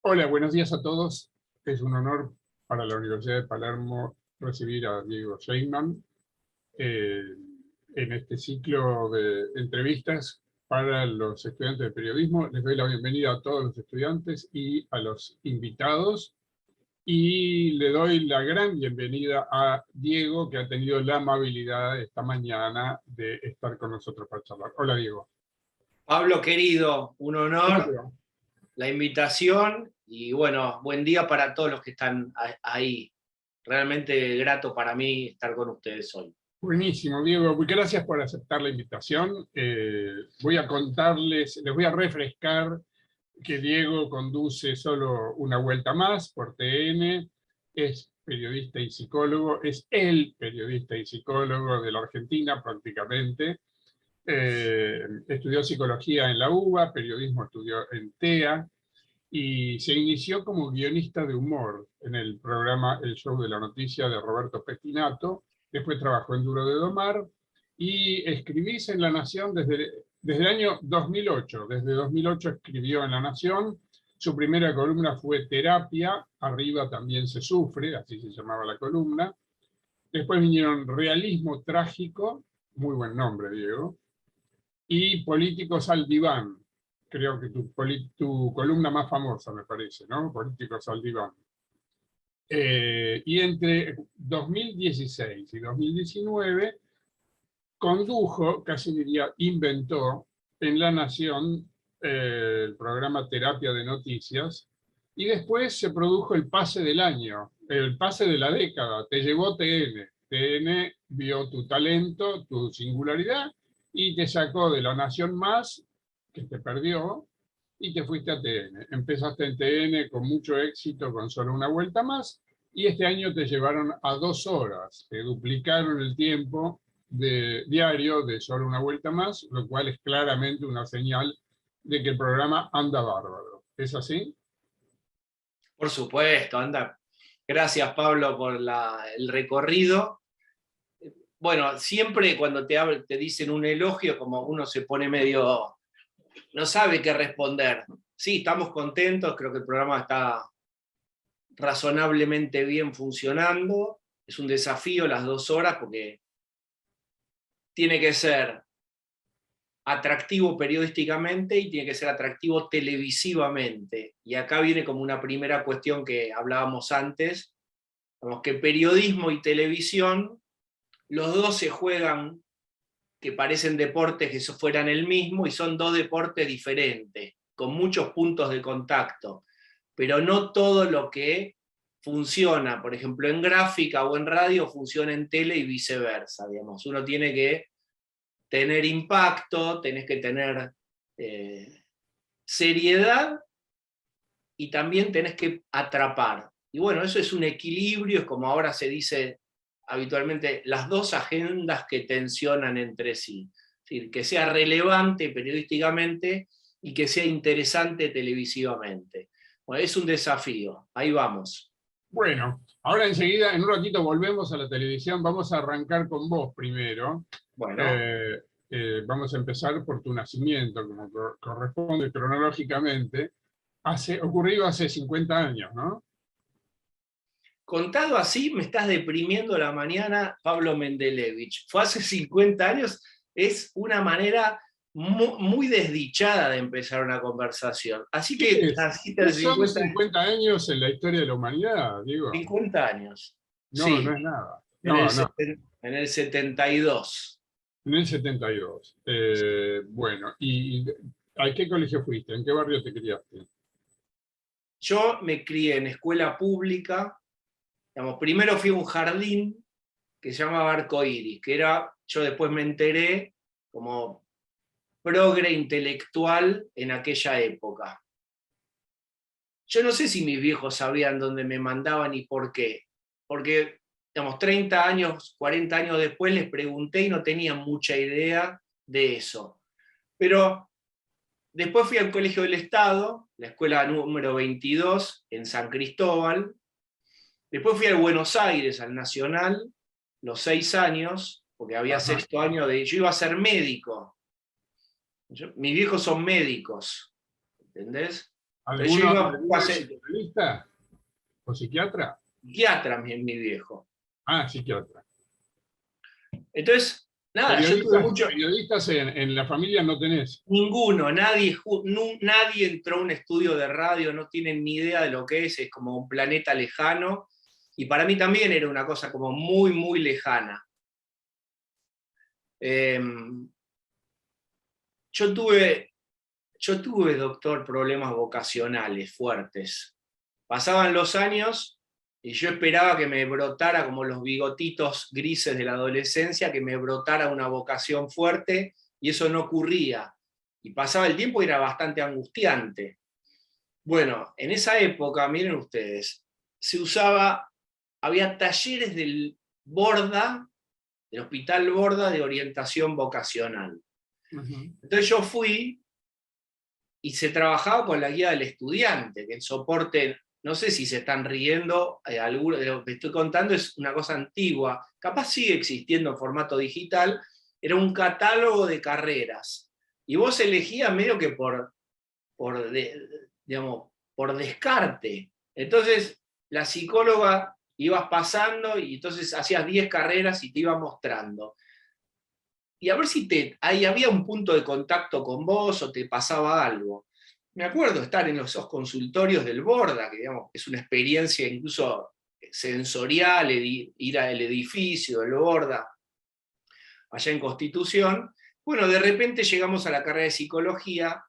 Hola, buenos días a todos. Es un honor para la Universidad de Palermo recibir a Diego Scheinman eh, en este ciclo de entrevistas para los estudiantes de periodismo. Les doy la bienvenida a todos los estudiantes y a los invitados. Y le doy la gran bienvenida a Diego, que ha tenido la amabilidad esta mañana de estar con nosotros para charlar. Hola, Diego. Pablo, querido, un ¿Cómo te honor va? la invitación y bueno, buen día para todos los que están ahí. Realmente grato para mí estar con ustedes hoy. Buenísimo, Diego. Gracias por aceptar la invitación. Voy a contarles, les voy a refrescar que Diego conduce solo una vuelta más por TN, es periodista y psicólogo, es el periodista y psicólogo de la Argentina prácticamente. Estudió psicología en la UBA, periodismo estudió en TEA, y se inició como guionista de humor en el programa El Show de la Noticia de Roberto Pettinato. Después trabajó en Duro de Domar y escribís en La Nación desde el año 2008. Desde 2008 escribió en La Nación. Su primera columna fue Terapia, arriba también se sufre, así se llamaba la columna. Después vinieron Realismo Trágico, muy buen nombre, Diego, y Políticos al Diván, creo que tu columna más famosa, me parece, ¿no? Políticos al Diván. Y entre 2016 y 2019 condujo, casi diría inventó, en La Nación el programa Terapia de Noticias, y después se produjo el pase del año, el pase de la década, te llevó TN. TN vio tu talento, tu singularidad, y te sacó de La Nación Más, que te perdió, y te fuiste a TN. Empezaste en TN con mucho éxito, con solo una vuelta más, y este año te llevaron a 2 horas, te duplicaron el tiempo de diario de solo una vuelta más, lo cual es claramente una señal de que el programa anda bárbaro. ¿Es así? Por supuesto, anda. Gracias, Pablo, por el recorrido. Bueno, siempre cuando te dicen un elogio, como uno se pone medio, no sabe qué responder. Sí, estamos contentos, creo que el programa está razonablemente bien funcionando. Es un desafío las 2 horas porque tiene que ser atractivo periodísticamente y tiene que ser atractivo televisivamente. Y acá viene como una primera cuestión que hablábamos antes, como que periodismo y televisión, los dos se juegan, que parecen deportes que fueran el mismo, y son dos deportes diferentes, con muchos puntos de contacto, pero no todo lo que funciona, por ejemplo, en gráfica o en radio, funciona en tele y viceversa, digamos. Uno tiene que tener impacto, tenés que tener seriedad y también tenés que atrapar. Y bueno, eso es un equilibrio, es como ahora se dice habitualmente, las dos agendas que tensionan entre sí. Es decir, que sea relevante periodísticamente y que sea interesante televisivamente. Bueno, es un desafío, ahí vamos. Bueno, ahora enseguida, en un ratito volvemos a la televisión. Vamos a arrancar con vos primero. Bueno, Eh, Vamos a empezar por tu nacimiento, como corresponde cronológicamente. Ocurrido hace 50 años, ¿no? contado así me estás deprimiendo la mañana, Pablo Mendelevich. Fue hace 50 años, es una manera muy desdichada de empezar una conversación. Así ¿Qué que es? naciste ¿Qué hace son 50, 50 años en la historia de la humanidad, Diego? 50 años. No, Sí, no es nada. en No, no. en el 72. En el 72. Bueno, ¿y a qué colegio fuiste? ¿En qué barrio te criaste? Yo me crié en escuela pública. Digamos, primero fui a un jardín que se llamaba Arcoíris, que era, yo después me enteré, como progre intelectual en aquella época. Yo no sé si mis viejos sabían dónde me mandaban y por qué, porque, digamos, 30 años, 40 años después les pregunté y no tenían mucha idea de eso. Pero después fui al Colegio del Estado, la escuela número 22 en San Cristóbal. Después fui al Buenos Aires, al Nacional, los 6 años, porque había Ajá. sexto año de... Yo iba a ser médico. Mis viejos son médicos, ¿entendés? Entonces yo iba a ser psicoanalista o psiquiatra? psiquiatra, mi viejo. Ah, psiquiatra. Entonces, nada, yo tuve mucho... Periodistas en la familia no tenés. Ninguno, nadie entró a un estudio de radio, no tienen ni idea de lo que es como un planeta lejano, y para mí también era una cosa como muy, muy lejana. Yo tuve, doctor, problemas vocacionales fuertes. Pasaban los años y yo esperaba que me brotara, como los bigotitos grises de la adolescencia, que me brotara una vocación fuerte, y eso no ocurría. Y pasaba el tiempo y era bastante angustiante. Bueno, en esa época, miren ustedes, había talleres del Borda, del Hospital Borda, de orientación vocacional. Entonces yo fui y se trabajaba con la guía del estudiante, que el soporte, no sé si se están riendo, alguno de lo que estoy contando es una cosa antigua, capaz sigue existiendo en formato digital, era un catálogo de carreras, y vos elegías medio que por descarte. Entonces la psicóloga ibas pasando y entonces hacías 10 carreras y te iba mostrando. Y a ver si ahí había un punto de contacto con vos o te pasaba algo. Me acuerdo estar en esos consultorios del Borda, que digamos, es una experiencia incluso sensorial, ir al edificio del Borda, allá en Constitución. Bueno, de repente llegamos a la carrera de psicología,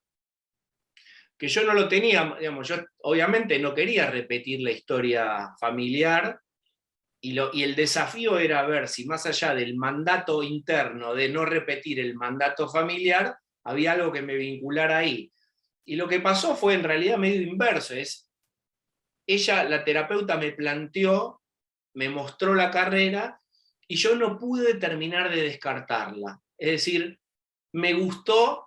que yo no lo tenía, digamos, yo obviamente no quería repetir la historia familiar, y el desafío era ver si más allá del mandato interno de no repetir el mandato familiar, había algo que me vinculara ahí. Y lo que pasó fue en realidad medio inverso, ella, la terapeuta, me planteó, me mostró la carrera, y yo no pude terminar de descartarla. Es decir, me gustó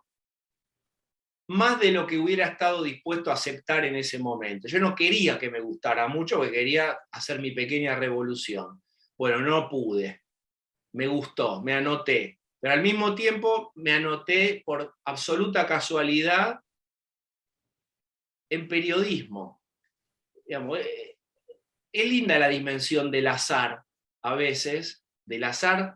más de lo que hubiera estado dispuesto a aceptar en ese momento. Yo no quería que me gustara mucho, porque quería hacer mi pequeña revolución. Bueno, no pude. Me gustó, me anoté. Pero al mismo tiempo me anoté por absoluta casualidad en periodismo. Digamos, es linda la dimensión del azar, a veces, del azar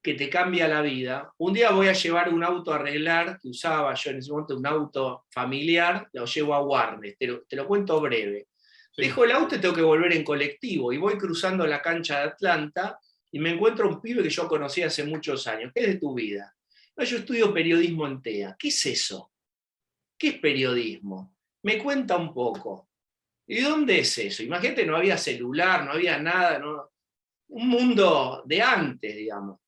que te cambia la vida. Un día voy a llevar un auto a arreglar, que usaba yo en ese momento, un auto familiar, lo llevo a Warnes, te lo cuento breve. Sí. Dejo el auto y tengo que volver en colectivo, y voy cruzando la cancha de Atlanta, y me encuentro un pibe que yo conocí hace muchos años. ¿Qué es de tu vida? No, yo estudio periodismo en TEA. ¿Qué es eso? ¿Qué es periodismo? Me cuenta un poco. ¿Y dónde es eso? Imagínate, no había celular, no había nada, ¿no? Un mundo de antes, digamos.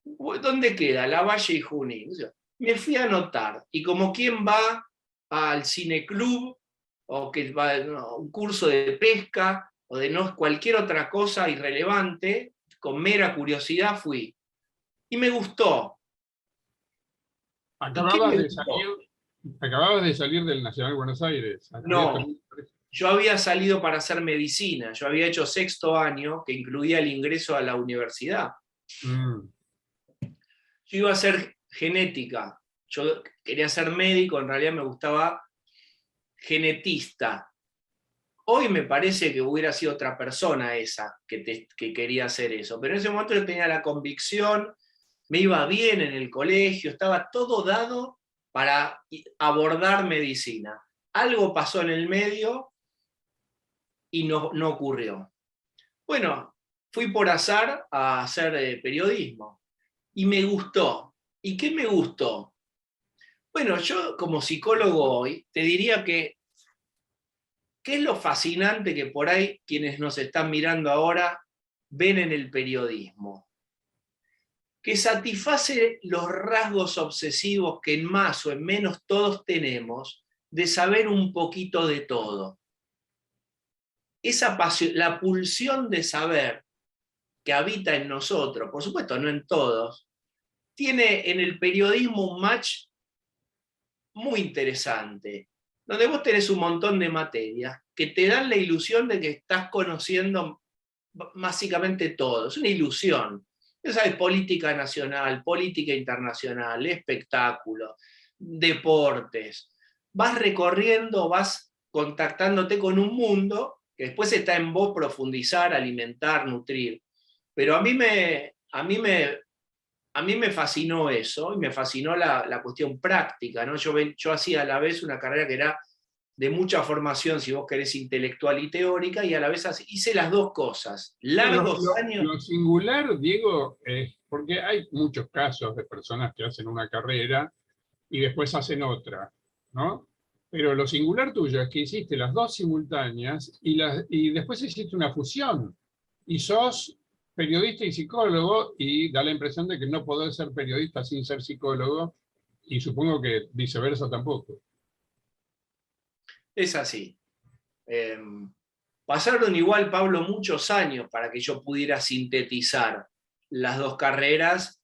¿Dónde queda? Lavalle y Junín. Me fui a anotar, y como quien va al cineclub, o que va a un curso de pesca, o de cualquier otra cosa irrelevante, con mera curiosidad fui. Y me gustó. Acababas de salir del Nacional de Buenos Aires. No, yo había salido para hacer medicina. Yo había hecho 6º año, que incluía el ingreso a la universidad. Yo iba a hacer genética. Yo quería ser médico, en realidad me gustaba genetista. Hoy me parece que hubiera sido otra persona esa que quería hacer eso, pero en ese momento yo tenía la convicción, me iba bien en el colegio, estaba todo dado para abordar medicina. Algo pasó en el medio y no ocurrió. Bueno, fui por azar a hacer periodismo, y me gustó. ¿Y qué me gustó? Bueno, yo como psicólogo hoy te diría que ¿qué es lo fascinante que por ahí quienes nos están mirando ahora ven en el periodismo? Que satisface los rasgos obsesivos que en más o en menos todos tenemos, de saber un poquito de todo. Esa pasión, la pulsión de saber que habita en nosotros, por supuesto no en todos, tiene en el periodismo un match muy interesante, donde vos tenés un montón de materias que te dan la ilusión de que estás conociendo básicamente todo. Es una ilusión. Sabes, política nacional, política internacional, espectáculos, deportes, vas recorriendo, vas contactándote con un mundo que después está en vos profundizar, alimentar, nutrir. Pero a mí me fascinó eso, y me fascinó la cuestión práctica, ¿no? Yo hacía a la vez una carrera que era de mucha formación, si vos querés, intelectual y teórica, y a la vez hice las dos cosas. Largos años. Lo singular, Diego, es porque hay muchos casos de personas que hacen una carrera y después hacen otra, ¿no? Pero lo singular tuyo es que hiciste las dos simultáneas y después hiciste una fusión. Y sos periodista y psicólogo y da la impresión de que no podés ser periodista sin ser psicólogo y supongo que viceversa tampoco. Es así. Eh, Pasaron igual, Pablo, muchos años para que yo pudiera sintetizar las dos carreras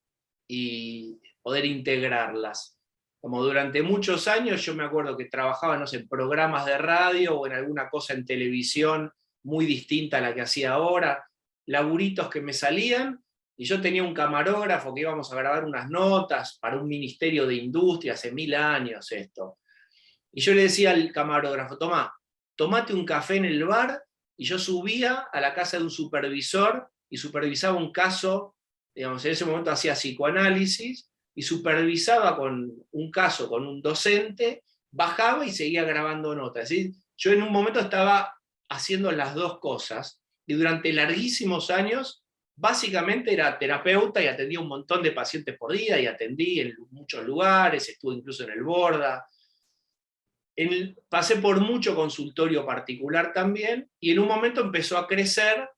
y poder integrarlas. Como durante muchos años yo me acuerdo que trabajaba, no sé, en programas de radio o en alguna cosa en televisión muy distinta a la que hacía ahora, laburitos que me salían, y yo tenía un camarógrafo que íbamos a grabar unas notas para un ministerio de industria, hace 1000 años esto. Y yo le decía al camarógrafo, tomate un café en el bar, y yo subía a la casa de un supervisor y supervisaba un caso, digamos, en ese momento hacía psicoanálisis, y supervisaba con un caso con un docente, bajaba y seguía grabando notas. ¿Sí? Yo en un momento estaba haciendo las dos cosas, y durante larguísimos años, básicamente era terapeuta y atendía un montón de pacientes por día, y atendí en muchos lugares, estuve incluso en el Borda. Pasé por mucho consultorio particular también, y en un momento empezó a crecer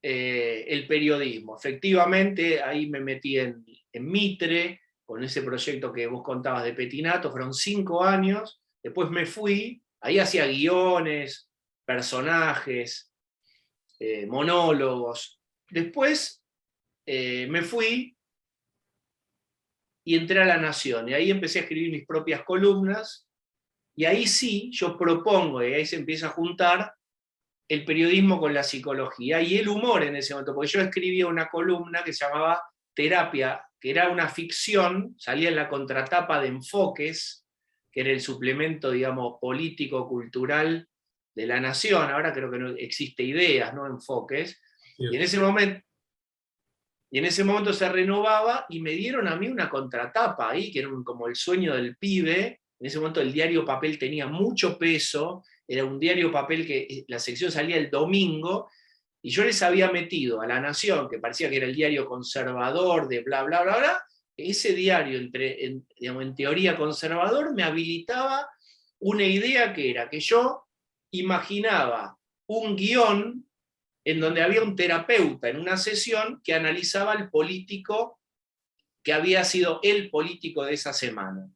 el periodismo. Efectivamente, ahí me metí en Mitre, con ese proyecto que vos contabas de Petinato, fueron 5 años, después me fui, ahí hacía guiones, personajes, monólogos. Después me fui y entré a La Nación, y ahí empecé a escribir mis propias columnas, y ahí sí, yo propongo, y ahí se empieza a juntar el periodismo con la psicología y el humor en ese momento, porque yo escribía una columna que se llamaba Terapia, que era una ficción, salía en la contratapa de Enfoques, que era el suplemento, digamos, político-cultural de La Nación. Ahora creo que no existe Ideas, ¿no? Enfoques. Sí. Y en ese momento se renovaba, y me dieron a mí una contratapa ahí, que era como el sueño del pibe. En ese momento el diario Papel tenía mucho peso, era un diario Papel que la sección salía el domingo, y yo les había metido a La Nación, que parecía que era el diario conservador de bla, bla, bla, bla. Ese diario, digamos, en teoría conservador, me habilitaba una idea que era que yo imaginaba un guión en donde había un terapeuta en una sesión que analizaba al político que había sido el político de esa semana.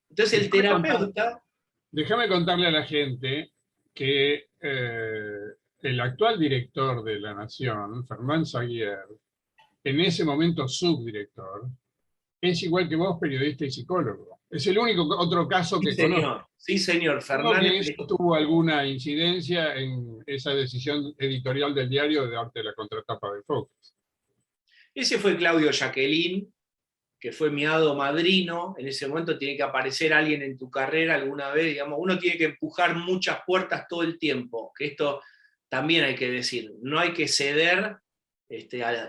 Entonces el terapeuta... Déjame contarle a la gente que el actual director de La Nación, Fernán Saguier, en ese momento subdirector, es igual que vos, periodista y psicólogo. Es el único otro caso que conozco. Sí, señor, Creo que Fernández. eso tuvo alguna incidencia en esa decisión editorial del diario de darte la contratapa de Focus. Ese fue Claudio Jacqueline, que fue mi hado madrino. En ese momento tiene que aparecer alguien en tu carrera alguna vez, digamos, uno tiene que empujar muchas puertas todo el tiempo, que esto también hay que decir, no hay que ceder,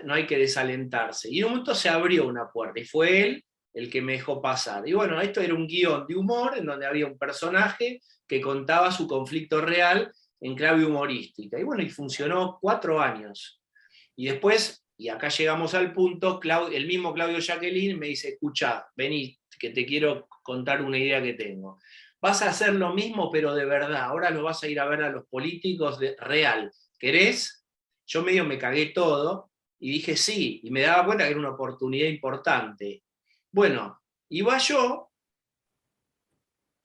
no hay que desalentarse. Y en un momento se abrió una puerta, y fue él el que me dejó pasar. Y bueno, esto era un guión de humor, en donde había un personaje que contaba su conflicto real en clave humorística. Y bueno, y funcionó 4 años. Y después, y acá llegamos al punto, el mismo Claudio Jacqueline me dice, escuchá, vení, que te quiero contar una idea que tengo. Vas a hacer lo mismo, pero de verdad. Ahora lo vas a ir a ver a los políticos real. ¿Querés? Yo medio me cagué todo, y dije sí, y me daba cuenta que era una oportunidad importante. Bueno, iba yo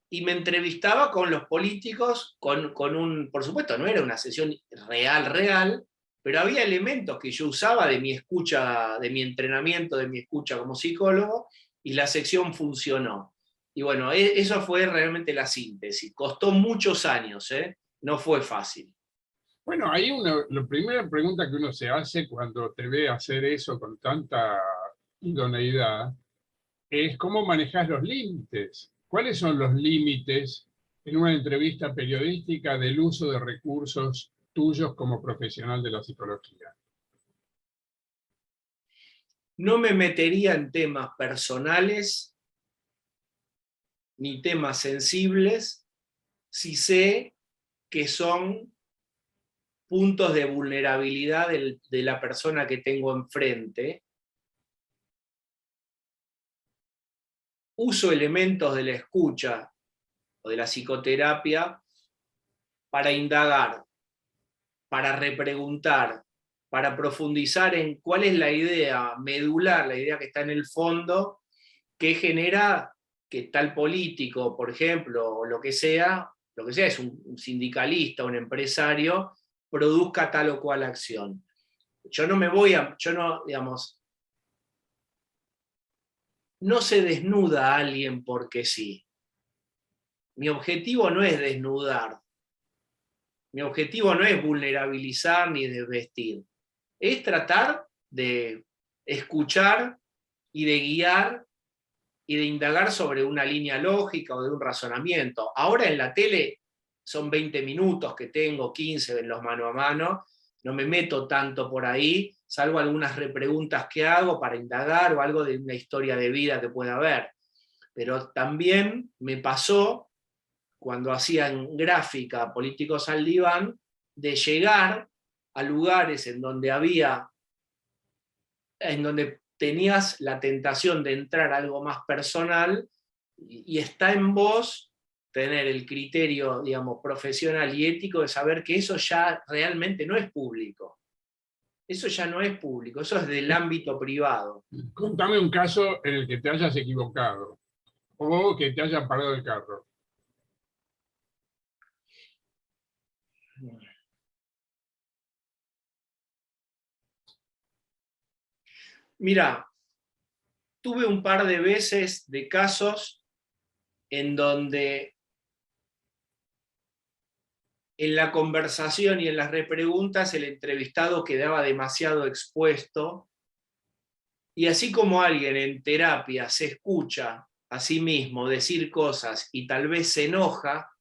y me entrevistaba con los políticos, por supuesto, no era una sesión real, pero había elementos que yo usaba de mi escucha, de mi entrenamiento, de mi escucha como psicólogo, y la sección funcionó. Y bueno, eso fue realmente la síntesis. Costó muchos años, no fue fácil. Bueno, ahí la primera pregunta que uno se hace cuando te ve hacer eso con tanta idoneidad es cómo manejas los límites. ¿Cuáles son los límites en una entrevista periodística del uso de recursos tuyos como profesional de la psicología? No me metería en temas personales ni temas sensibles si sé que son puntos de vulnerabilidad de la persona que tengo enfrente. Uso elementos de la escucha o de la psicoterapia para indagar, para repreguntar, para profundizar en cuál es la idea medular, la idea que está en el fondo, que genera que tal político, por ejemplo, o lo que sea es un sindicalista, un empresario, produzca tal o cual acción. Digamos, no se desnuda a alguien porque sí. Mi objetivo no es desnudar. Mi objetivo no es vulnerabilizar ni desvestir. Es tratar de escuchar y de guiar y de indagar sobre una línea lógica o de un razonamiento. Ahora en la tele son 20 minutos que tengo, 15 en los mano a mano, no me meto tanto por ahí, salvo algunas repreguntas que hago para indagar o algo de una historia de vida que pueda haber. Pero también me pasó, cuando hacían gráfica Políticos al Diván, de llegar a lugares en donde tenías la tentación de entrar a algo más personal, y está en vos tener el criterio, digamos, profesional y ético de saber que eso ya realmente no es público. Eso ya no es público, eso es del ámbito privado. Contame un caso en el que te hayas equivocado o que te hayan parado el carro. Mira, tuve un par de veces de casos en donde en la conversación y en las repreguntas el entrevistado quedaba demasiado expuesto, y así como alguien en terapia se escucha a sí mismo decir cosas y tal vez se enoja,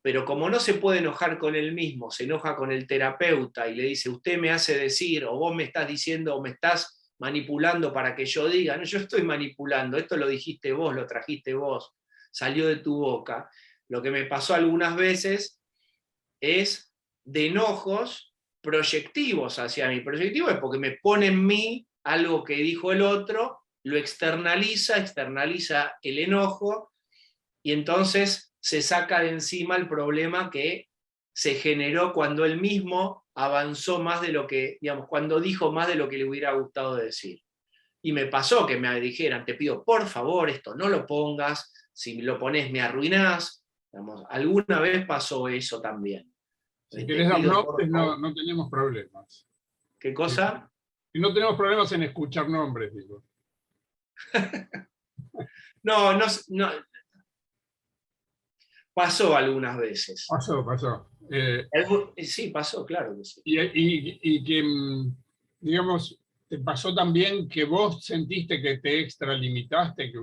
pero como no se puede enojar con él mismo, se enoja con el terapeuta y le dice: usted me hace decir, o vos me estás diciendo, o me estás manipulando para que yo diga. No, yo estoy manipulando, esto lo dijiste vos, lo trajiste vos, salió de tu boca. Lo que me pasó algunas veces es de enojos proyectivos hacia mí. Proyectivo es porque me pone en mí algo que dijo el otro, lo externaliza el enojo, y entonces se saca de encima el problema que se generó cuando él mismo avanzó más de lo que, digamos, cuando dijo más de lo que le hubiera gustado decir. Y me pasó que me dijeran: te pido por favor, esto no lo pongas, si lo pones me arruinás. Digamos, alguna vez pasó eso también. Si Te querés dar pido por nombres, favor. no tenemos problemas. ¿Qué cosa? Y no tenemos problemas en escuchar nombres, digo. No, no, no, pasó algunas veces. Pasó. Sí, pasó, claro que sí. Y que, digamos, te pasó también que vos sentiste que te extralimitaste, que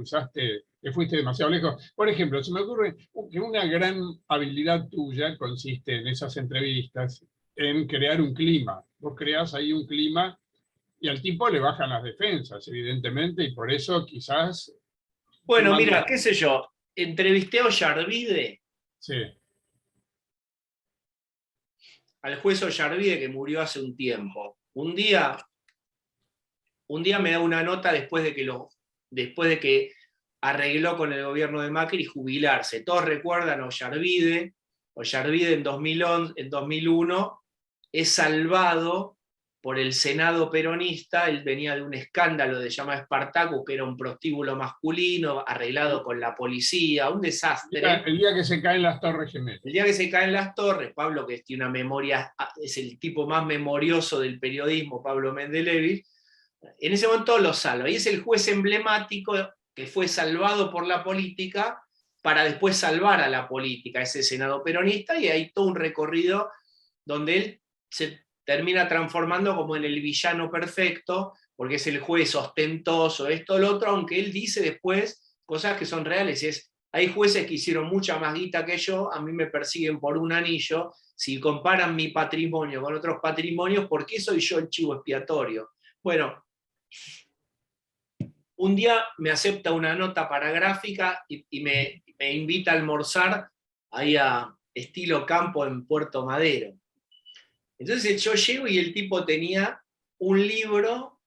fuiste demasiado lejos. Por ejemplo, se me ocurre que una gran habilidad tuya consiste en esas entrevistas en crear un clima. Vos creás ahí un clima y al tipo le bajan las defensas, evidentemente, y por eso quizás te Bueno, manda. mira, qué sé yo, entrevisté a Ollarvide, Sí, al juez Ollarvide, que murió hace un tiempo. Un día me da una nota después de que arregló con el gobierno de Macri jubilarse. Todos recuerdan a Ollarvide. Ollarvide en 2001 es salvado por el Senado peronista. Él venía de un escándalo de llama Espartaco, que era un prostíbulo masculino arreglado con la policía, un desastre. el día que se caen las Torres Gemelas. El día que se caen las torres, Pablo, que tiene una memoria, es el tipo más memorioso del periodismo, Pablo Mendelevich, en ese momento lo salva. Y es el juez emblemático que fue salvado por la política para después salvar a la política, ese Senado peronista, y hay todo un recorrido donde él se termina transformando como en el villano perfecto, porque es el juez ostentoso, esto, lo otro, aunque él dice después cosas que son reales, y es Hay jueces que hicieron mucha más guita que yo, a mí me persiguen por un anillo. Si comparan mi patrimonio con otros patrimonios, ¿por qué soy yo el chivo expiatorio? Bueno, un día me acepta una nota para gráfica y me invita a almorzar ahí a estilo campo en Puerto Madero. Entonces yo llego y el tipo tenía un libro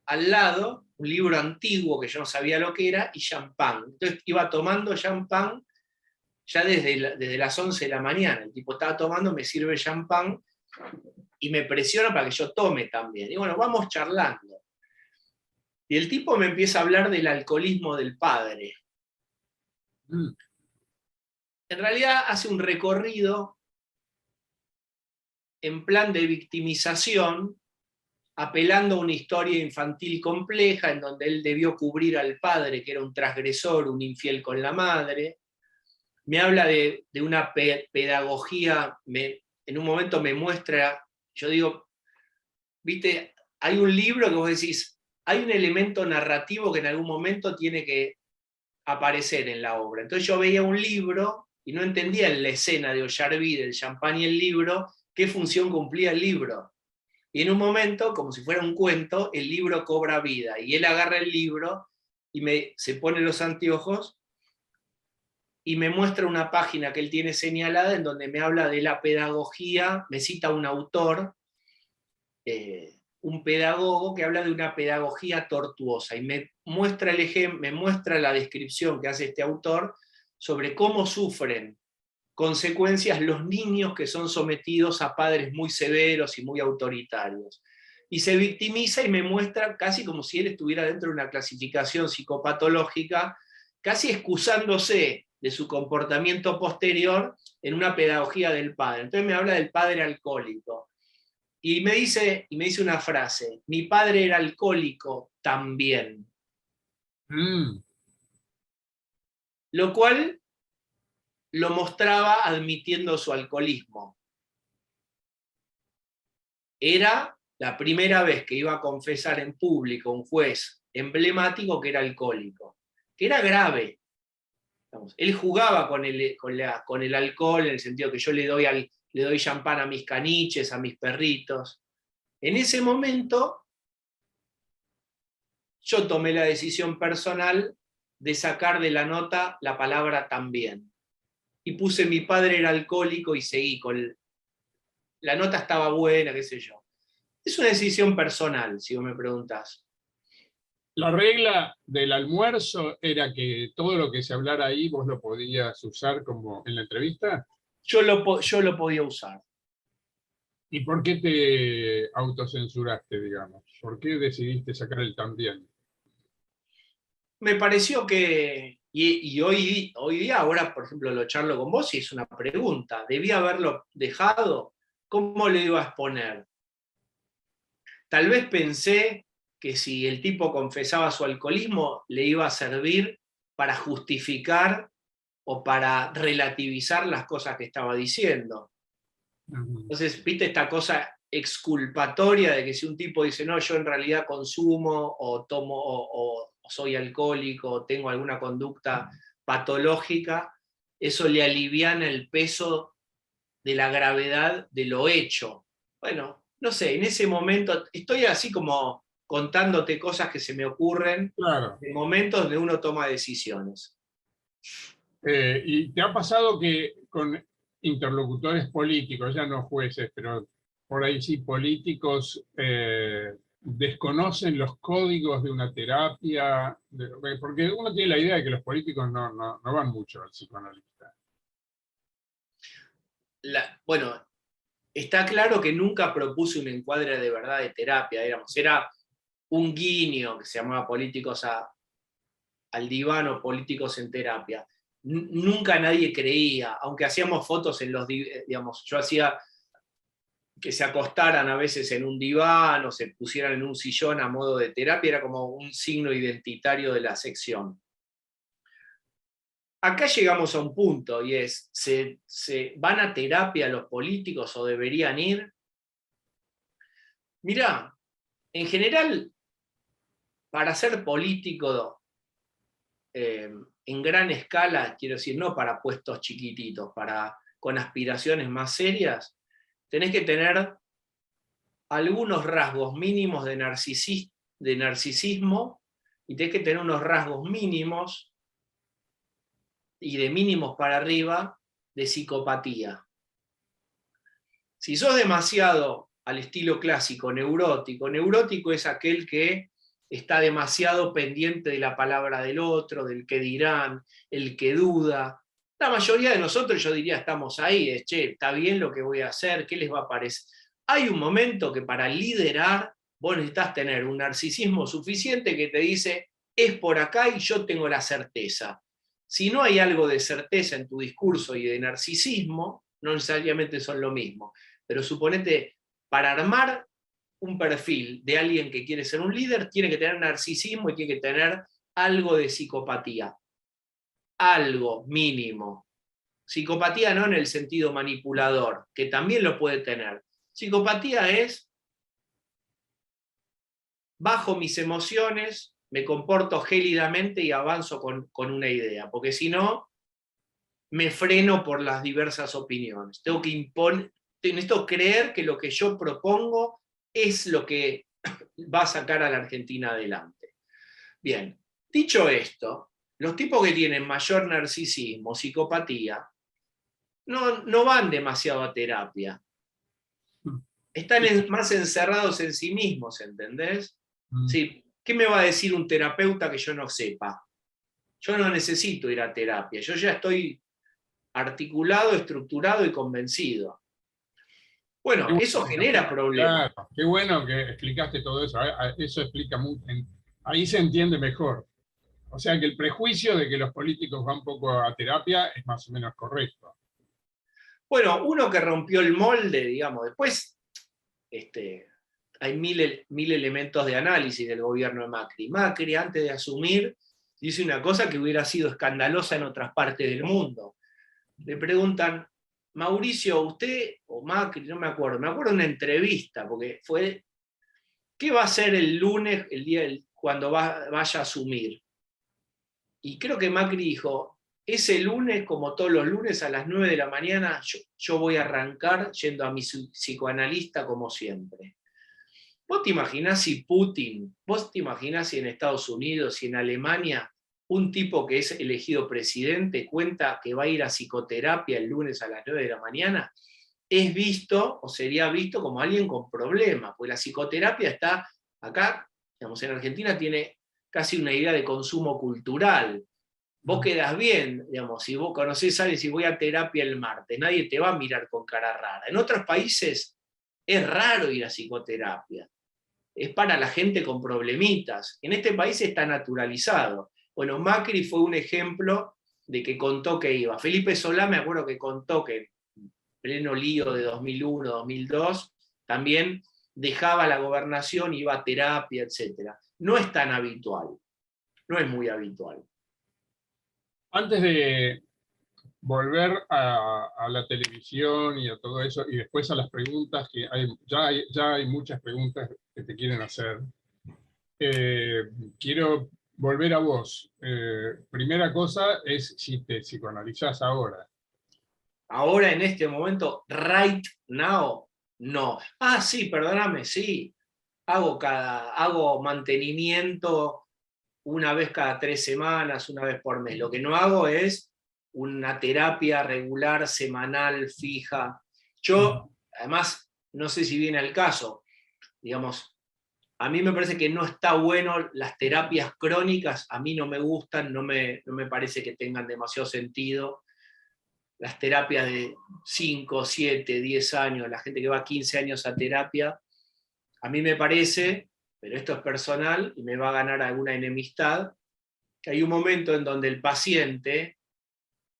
al lado, un libro antiguo que yo no sabía lo que era, y champán. Entonces iba tomando champán ya desde las 11 de la mañana. El tipo estaba tomando, me sirve champán y me presiona para que yo tome también. Y bueno, vamos charlando. Y el tipo me empieza a hablar del alcoholismo del padre. En realidad hace un recorrido en plan de victimización, apelando a una historia infantil compleja en donde él debió cubrir al padre, que era un transgresor, un infiel con la madre. Me habla de una pedagogía, en un momento me muestra, yo digo, viste, hay un libro que vos decís, hay un elemento narrativo que en algún momento tiene que aparecer en la obra. Entonces yo veía un libro y no entendía en la escena de Ollarvide, del champán y el libro, qué función cumplía el libro. Y en un momento, como si fuera un cuento, el libro cobra vida. Y él agarra el libro y se pone los anteojos y me muestra una página que él tiene señalada en donde me habla de la pedagogía, me cita un autor, un pedagogo que habla de una pedagogía tortuosa y me muestra el ejemplo, me muestra la descripción que hace este autor sobre cómo sufren consecuencias los niños que son sometidos a padres muy severos y muy autoritarios. Y se victimiza y me muestra casi como si él estuviera dentro de una clasificación psicopatológica, casi excusándose de su comportamiento posterior en una pedagogía del padre. Entonces me habla del padre alcohólico. Y me dice una frase, mi padre era alcohólico también. Lo cual lo mostraba admitiendo su alcoholismo. Era la primera vez que iba a confesar en público un juez emblemático que era alcohólico, que era grave. Él jugaba con el alcohol en el sentido que yo le doy champán a mis caniches, a mis perritos. En ese momento yo tomé la decisión personal de sacar de la nota la palabra también. Y puse mi padre era alcohólico y seguí con la nota estaba buena, qué sé yo. Es una decisión personal, si vos me preguntás. La regla del almuerzo era que todo lo que se hablara ahí vos lo podías usar como en la entrevista. Yo lo podía usar. ¿Y por qué te autocensuraste, digamos? ¿Por qué decidiste sacar el también? Me pareció que, y hoy día, ahora por ejemplo lo charlo con vos y es una pregunta, ¿debía haberlo dejado? ¿Cómo lo iba a exponer? Tal vez pensé que si el tipo confesaba su alcoholismo, le iba a servir para justificar o para relativizar las cosas que estaba diciendo. Entonces, ¿viste esta cosa exculpatoria de que si un tipo dice, no, yo en realidad consumo o tomo o soy alcohólico o tengo alguna conducta patológica, eso le aliviana el peso de la gravedad de lo hecho? Bueno, no sé, en ese momento estoy así como contándote cosas que se me ocurren Claro. en momentos donde uno toma decisiones. ¿Y te ha pasado que con interlocutores políticos, ya no jueces, pero por ahí sí políticos, desconocen los códigos de una terapia? Porque uno tiene la idea de que los políticos no van mucho al psicoanalista. Bueno, está claro que nunca propuse un encuadre de verdad de terapia, digamos, era un guiño que se llamaba Políticos al diván o Políticos en terapia. Nunca nadie creía, aunque hacíamos fotos en los, digamos, yo hacía que se acostaran a veces en un diván o se pusieran en un sillón a modo de terapia, era como un signo identitario de la sección. Acá llegamos a un punto y es, ¿se van a terapia los políticos o deberían ir? Mirá, en general, para ser político en gran escala, quiero decir, no para puestos chiquititos, con aspiraciones más serias, tenés que tener algunos rasgos mínimos de narcisismo y tenés que tener unos rasgos mínimos y de mínimos para arriba de psicopatía. Si sos demasiado al estilo clásico neurótico es aquel que está demasiado pendiente de la palabra del otro, del que dirán, el que duda. La mayoría de nosotros, yo diría, estamos ahí, che, está bien lo que voy a hacer, ¿qué les va a parecer? Hay un momento que para liderar vos necesitas tener un narcisismo suficiente que te dice, es por acá y yo tengo la certeza. Si no hay algo de certeza en tu discurso y de narcisismo, no necesariamente son lo mismo. Pero suponete, para armar un perfil de alguien que quiere ser un líder, tiene que tener narcisismo y tiene que tener algo de psicopatía. Algo mínimo. Psicopatía no en el sentido manipulador, que también lo puede tener. Psicopatía es, bajo mis emociones, me comporto gélidamente y avanzo con una idea, porque si no, me freno por las diversas opiniones. Tengo que imponer, necesito creer que lo que yo propongo es lo que va a sacar a la Argentina adelante. Bien, dicho esto, los tipos que tienen mayor narcisismo, psicopatía, no van demasiado a terapia. Están más encerrados en sí mismos, ¿entendés? Sí, ¿qué me va a decir un terapeuta que yo no sepa? Yo no necesito ir a terapia, yo ya estoy articulado, estructurado y convencido. Bueno, eso genera problemas. Claro, qué bueno que explicaste todo eso. Eso explica mucho. Ahí se entiende mejor. O sea que el prejuicio de que los políticos van poco a terapia es más o menos correcto. Bueno, uno que rompió el molde, digamos, después hay mil elementos de análisis del gobierno de Macri. Macri, antes de asumir, dice una cosa que hubiera sido escandalosa en otras partes del mundo. Le preguntan, Mauricio, usted o Macri, no me acuerdo de una entrevista, porque fue, ¿qué va a hacer el lunes, cuando vaya a asumir? Y creo que Macri dijo, ese lunes, como todos los lunes a las 9 de la mañana, yo voy a arrancar yendo a mi psicoanalista como siempre. ¿Vos te imaginás si Putin, vos te imaginás si en Estados Unidos, si en Alemania, un tipo que es elegido presidente cuenta que va a ir a psicoterapia el lunes a las 9 de la mañana? Es visto, o sería visto como alguien con problemas, porque la psicoterapia está acá, digamos, en Argentina tiene casi una idea de consumo cultural. Vos quedás bien, digamos, si vos conocés a alguien, si voy a terapia el martes, nadie te va a mirar con cara rara. En otros países es raro ir a psicoterapia. Es para la gente con problemitas. En este país está naturalizado. Bueno, Macri fue un ejemplo de que contó que iba. Felipe Solá me acuerdo que contó que en pleno lío de 2001, 2002, también dejaba la gobernación, iba a terapia, etc. No es tan habitual, no es muy habitual. Antes de volver a la televisión y a todo eso, y después a las preguntas, que ya hay muchas preguntas que te quieren hacer, quiero volver a vos. Primera cosa es si te psicoanalizás ahora. Ahora, en este momento, right now, no. Ah, sí, perdóname, sí. Hago mantenimiento una vez cada 3 semanas, una vez por mes. Lo que no hago es una terapia regular, semanal, fija. Yo, además, no sé si viene al caso, digamos, a mí me parece que no está bueno las terapias crónicas, a mí no me gustan, no me parece que tengan demasiado sentido. Las terapias de 5, 7, 10 años, la gente que va 15 años a terapia, a mí me parece, pero esto es personal y me va a ganar alguna enemistad, que hay un momento en donde el paciente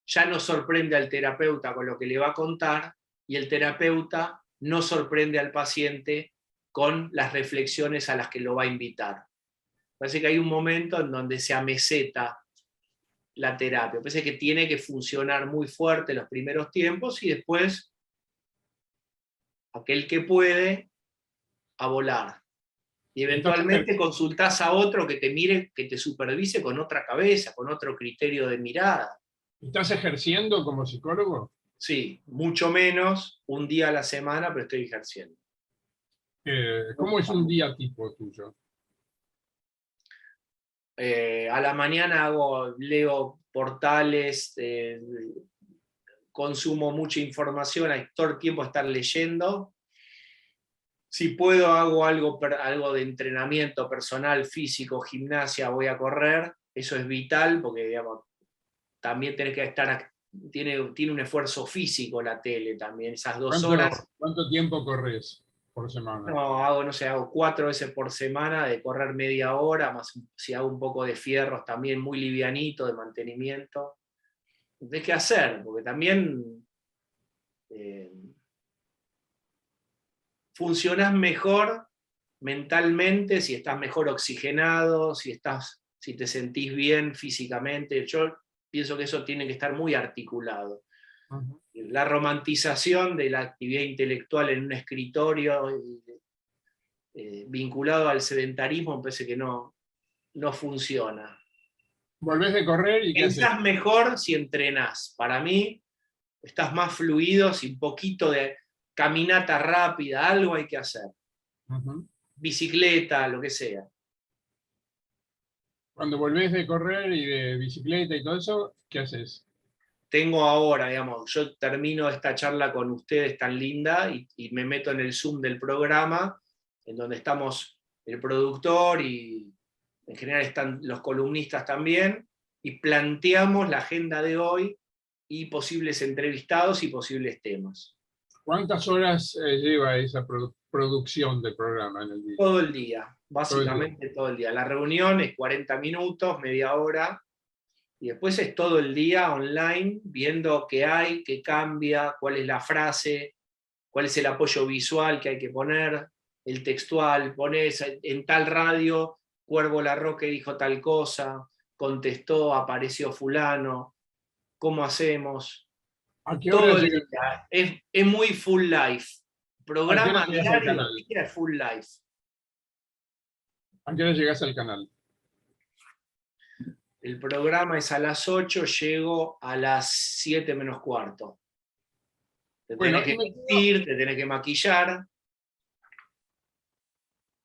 ya no sorprende al terapeuta con lo que le va a contar y el terapeuta no sorprende al paciente con las reflexiones a las que lo va a invitar. Parece que hay un momento en donde se ameseta la terapia. Parece que tiene que funcionar muy fuerte los primeros tiempos y después aquel que puede a volar. Y eventualmente consultás a otro que te mire, que te supervise con otra cabeza, con otro criterio de mirada. ¿Estás ejerciendo como psicólogo? Sí, mucho menos, un día a la semana, pero estoy ejerciendo. ¿Cómo es un día tipo tuyo? A la mañana leo portales, consumo mucha información, hay todo el tiempo estar leyendo. Si puedo, hago algo de entrenamiento personal, físico, gimnasia, voy a correr. Eso es vital porque, digamos, también tenés que estar, tiene un esfuerzo físico la tele también, esas 2 horas. ¿Cuánto tiempo corres por semana? No, no sé, hago 4 veces por semana de correr media hora, más si hago un poco de fierros también muy livianito de mantenimiento. ¿De qué hacer? Porque también funcionás mejor mentalmente si estás mejor oxigenado, si te sentís bien físicamente. Yo pienso que eso tiene que estar muy articulado. Ujú. La romantización de la actividad intelectual en un escritorio vinculado al sedentarismo me parece que no funciona. ¿Volvés de correr y qué haces? Pensás mejor si entrenás. Para mí, estás más fluido, si un poquito de caminata rápida, algo hay que hacer. Ujú. Bicicleta, lo que sea. Cuando volvés de correr y de bicicleta y todo eso, ¿qué haces? Tengo ahora, digamos, yo termino esta charla con ustedes tan linda y me meto en el Zoom del programa, en donde estamos el productor y en general están los columnistas también, y planteamos la agenda de hoy y posibles entrevistados y posibles temas. ¿Cuántas horas lleva esa producción del programa en el día? Todo el día, Todo el día. básicamente todo el día. La reunión es 40 minutos, media hora, y después es todo el día online, viendo qué hay, qué cambia, cuál es la frase, cuál es el apoyo visual que hay que poner, el textual, pones en tal radio, Cuervo Larroque dijo tal cosa, contestó, apareció fulano, ¿cómo hacemos? ¿A qué hora Todo el llegas, día, es muy full life. a qué hora Programa llegas al diario, canal? ni siquiera es full life. ¿A qué hora llegas al canal? El programa es a las 8, llego a las 7 menos cuarto. Te Bueno, tenés y que me quedo... vestir, te tenés que maquillar,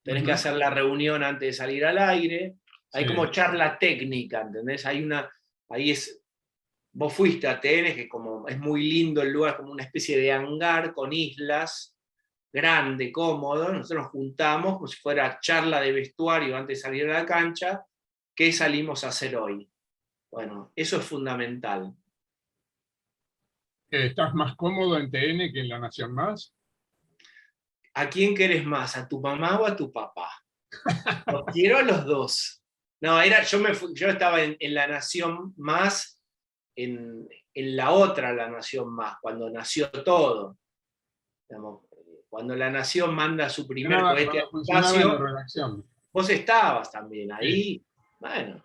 tenés que Ujú. hacer la reunión antes de salir al aire. Hay como Sí. charla técnica, ¿entendés? Ahí vos fuiste a TN, que es muy lindo el lugar, como una especie de hangar con islas, grande, cómodo. Nosotros nos juntamos como si fuera charla de vestuario antes de salir a la cancha. ¿Qué salimos a hacer hoy? Bueno, eso es fundamental. ¿Estás más cómodo en TN que en La Nación Más? ¿A quién querés más? ¿A tu mamá o a tu papá? Los quiero a los dos. No, yo estaba en La Nación Más, en la otra La Nación Más, cuando nació todo. Digamos, cuando La Nación manda su primer cohete al Cuando funcionaba en la espacio, redacción. vos estabas también Sí. ahí. Bueno,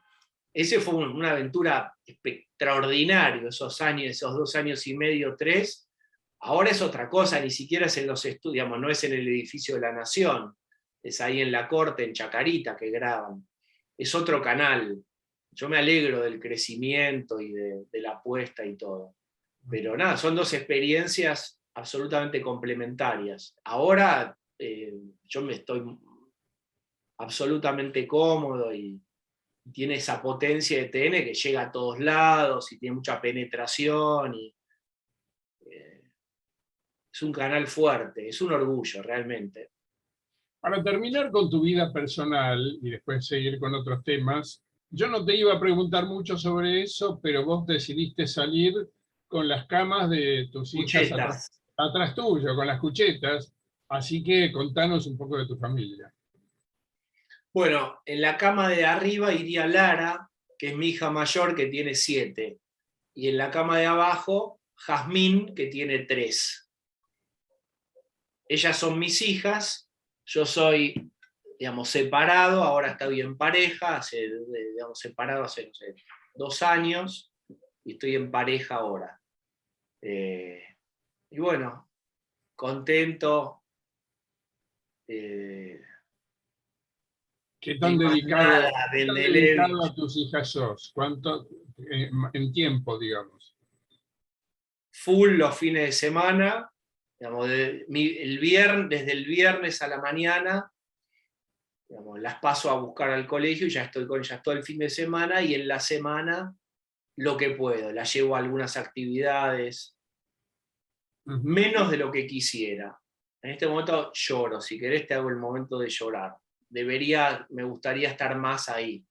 ese fue una aventura extraordinaria, esos 2 años y medio, 3. Ahora es otra cosa, ni siquiera es en los estudios, no es en el edificio de La Nación, es ahí en la corte, en Chacarita, que graban. Es otro canal. Yo me alegro del crecimiento y de la apuesta y todo. Pero nada, son dos experiencias absolutamente complementarias. Ahora yo me estoy absolutamente cómodo y tiene esa potencia de TN que llega a todos lados y tiene mucha penetración y eh, es un canal fuerte, es un orgullo realmente. Para terminar con tu vida personal y después seguir con otros temas, yo no te iba a preguntar mucho sobre eso, pero vos decidiste salir con las camas de tus hijas atrás, Cuchetas. atrás tuyo, con las cuchetas, así que contanos un poco de tu familia. Bueno, en la cama de arriba iría Lara, que es mi hija mayor, que tiene 7. Y en la cama de abajo, Jazmín, que tiene 3. Ellas son mis hijas, yo soy, digamos, separado, ahora estoy en pareja, digamos, separado hace, no sé, 2 años, y estoy en pareja ahora. Eh, y bueno, contento, eh, ¿Qué y tan más nada qué del tan Nelevich. dedicado a tus hijas sos? ¿Cuánto en tiempo, digamos? Full los fines de semana, digamos, desde el viernes a la mañana, digamos, las paso a buscar al colegio y ya estoy con ellas todo el fin de semana, y en la semana lo que puedo, las llevo a algunas actividades, Ujú. menos de lo que quisiera. En este momento lloro, si querés te hago el momento de llorar. Me gustaría estar más ahí.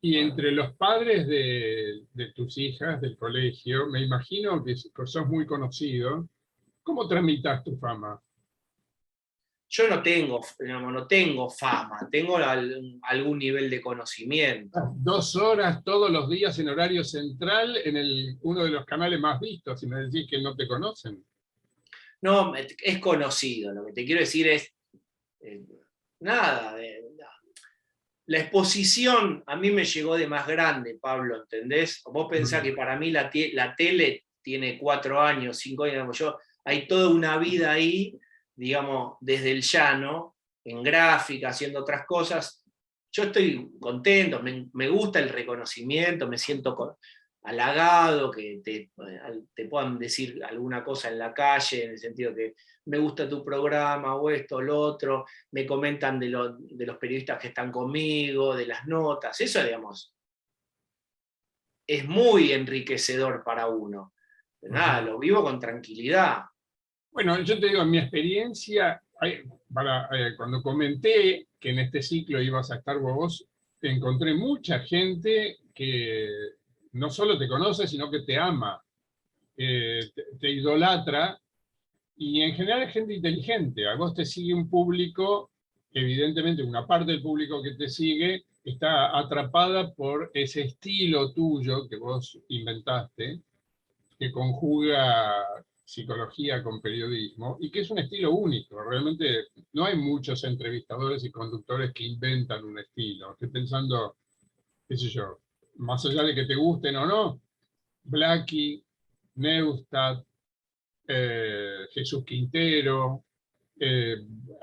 Y entre los padres de tus hijas del colegio, me imagino que sos muy conocido. ¿Cómo tramitas tu fama? Yo no tengo, digamos, no tengo fama, tengo algún nivel de conocimiento. 2 horas todos los días en horario central en uno de los canales más vistos, y me decís que no te conocen. No, es conocido, lo que te quiero decir es, eh, nada, la exposición a mí me llegó de más grande, Pablo, ¿entendés? Vos pensás que para mí la tele tiene 4 años, 5 años, digamos, hay toda una vida ahí, digamos, desde el llano, en gráfica, haciendo otras cosas. Yo estoy contento, me gusta el reconocimiento, me siento halagado, que te puedan decir alguna cosa en la calle, en el sentido que me gusta tu programa o esto o lo otro, me comentan de los periodistas que están conmigo, de las notas, eso, digamos, es muy enriquecedor para uno. Pero nada, Ujú. lo vivo con tranquilidad. Bueno, yo te digo, en mi experiencia, cuando comenté que en este ciclo ibas a estar vos, encontré mucha gente que no solo te conoce, sino que te ama, te idolatra, y en general es gente inteligente. A vos te sigue un público, evidentemente una parte del público que te sigue está atrapada por ese estilo tuyo que vos inventaste, que conjuga psicología con periodismo y que es un estilo único. Realmente no hay muchos entrevistadores y conductores que inventan un estilo. Estoy pensando, qué sé yo, más allá de que te gusten o no, Blackie, Neustadt, Jesús Quintero, eh,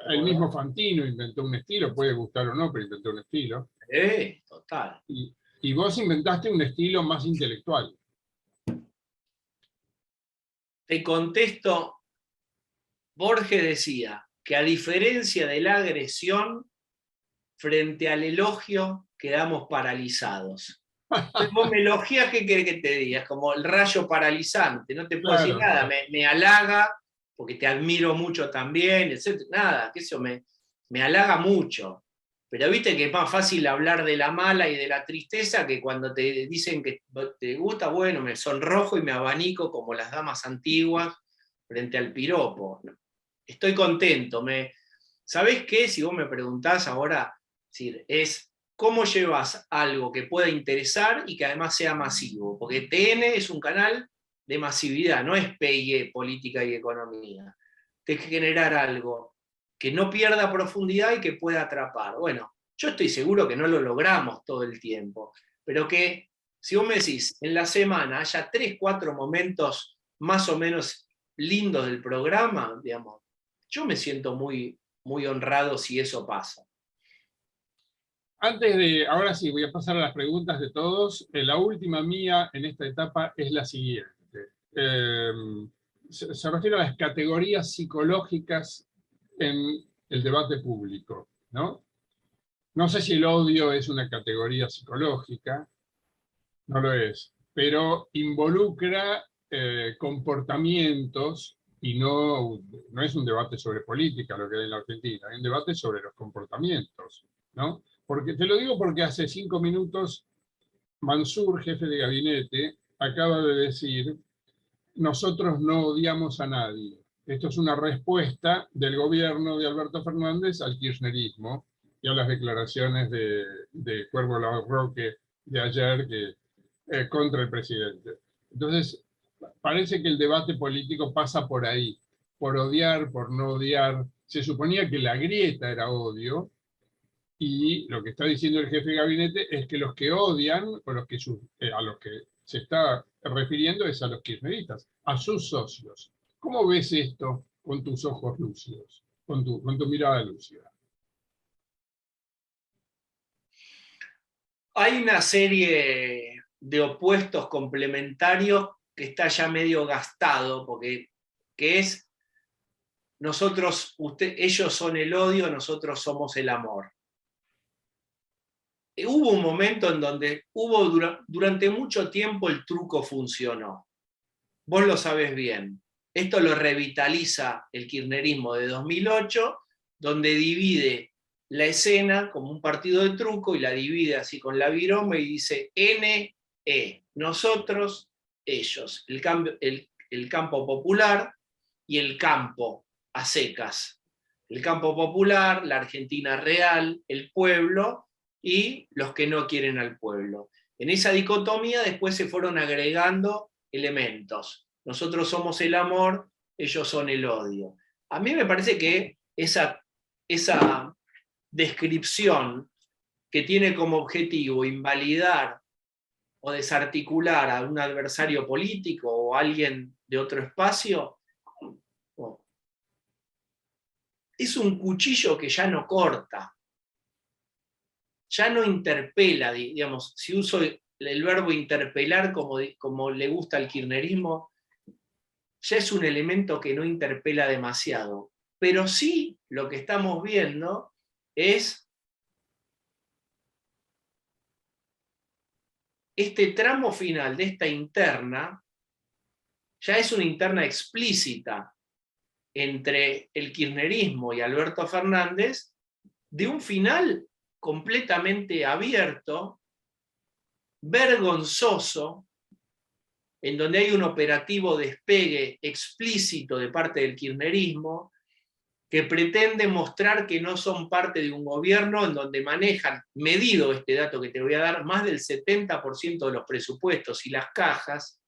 el mismo Fantino inventó un estilo, puede gustar o no, pero inventó un estilo. Total. Y vos inventaste un estilo más intelectual. Te contesto, Borges decía que a diferencia de la agresión, frente al elogio quedamos paralizados. Entonces vos me elogias, ¿qué querés que te diga? Es como el rayo paralizante, no te puedo decir Claro, nada, claro. me halaga, porque te admiro mucho también, etc. Nada, que eso me halaga mucho. Pero viste que es más fácil hablar de la mala y de la tristeza que cuando te dicen que te gusta, bueno, me sonrojo y me abanico como las damas antiguas frente al piropo. Estoy contento. ¿Sabés qué? Si vos me preguntás ahora, es cómo llevas algo que pueda interesar y que además sea masivo. Porque TN es un canal de masividad, no es PIE, política y economía. Tienes que generar algo que no pierda profundidad y que pueda atrapar. Bueno, yo estoy seguro que no lo logramos todo el tiempo, pero que si vos me decís, en la semana haya 3, 4 momentos más o menos lindos del programa, digamos, yo me siento muy, muy honrado si eso pasa. Ahora sí, voy a pasar a las preguntas de todos. La última mía en esta etapa es la siguiente. Eh, se refiere a las categorías psicológicas en el debate público, ¿no? No sé si el odio es una categoría psicológica, no lo es, pero involucra comportamientos y no es un debate sobre política lo que hay en la Argentina, es un debate sobre los comportamientos, ¿no? Porque, te lo digo porque hace 5 minutos Mansur, jefe de gabinete, acaba de decir: nosotros no odiamos a nadie. Esto es una respuesta del gobierno de Alberto Fernández al kirchnerismo y a las declaraciones de Cuervo Lavarroque de ayer contra el presidente. Entonces, parece que el debate político pasa por ahí, por odiar, por no odiar. Se suponía que la grieta era odio, y lo que está diciendo el jefe de gabinete es que los que odian, o a los que se está refiriendo es a los kirchneristas, a sus socios. ¿Cómo ves esto con tus ojos lúcidos, con tu mirada lúcida? Hay una serie de opuestos complementarios que está ya medio gastado, porque que es ellos son el odio, nosotros somos el amor. Hubo un momento en donde durante mucho tiempo el truco funcionó. Vos lo sabés bien. Esto lo revitaliza el kirchnerismo de 2008, donde divide la escena como un partido de truco y la divide así con la viroma y dice NE, nosotros, ellos. El campo popular y el campo a secas. El campo popular, la Argentina real, el pueblo y los que no quieren al pueblo. En esa dicotomía después se fueron agregando elementos. Nosotros somos el amor, ellos son el odio. A mí me parece que esa descripción que tiene como objetivo invalidar o desarticular a un adversario político o a alguien de otro espacio, es un cuchillo que ya no corta, ya no interpela, digamos, si uso el verbo interpelar como le gusta al kirchnerismo, ya es un elemento que no interpela demasiado. Pero sí lo que estamos viendo es este tramo final de esta interna, ya es una interna explícita entre el kirchnerismo y Alberto Fernández, de un final completamente abierto, vergonzoso, en donde hay un operativo despegue explícito de parte del kirchnerismo, que pretende mostrar que no son parte de un gobierno en donde manejan, medido este dato que te voy a dar, más del 70% de los presupuestos y las cajas.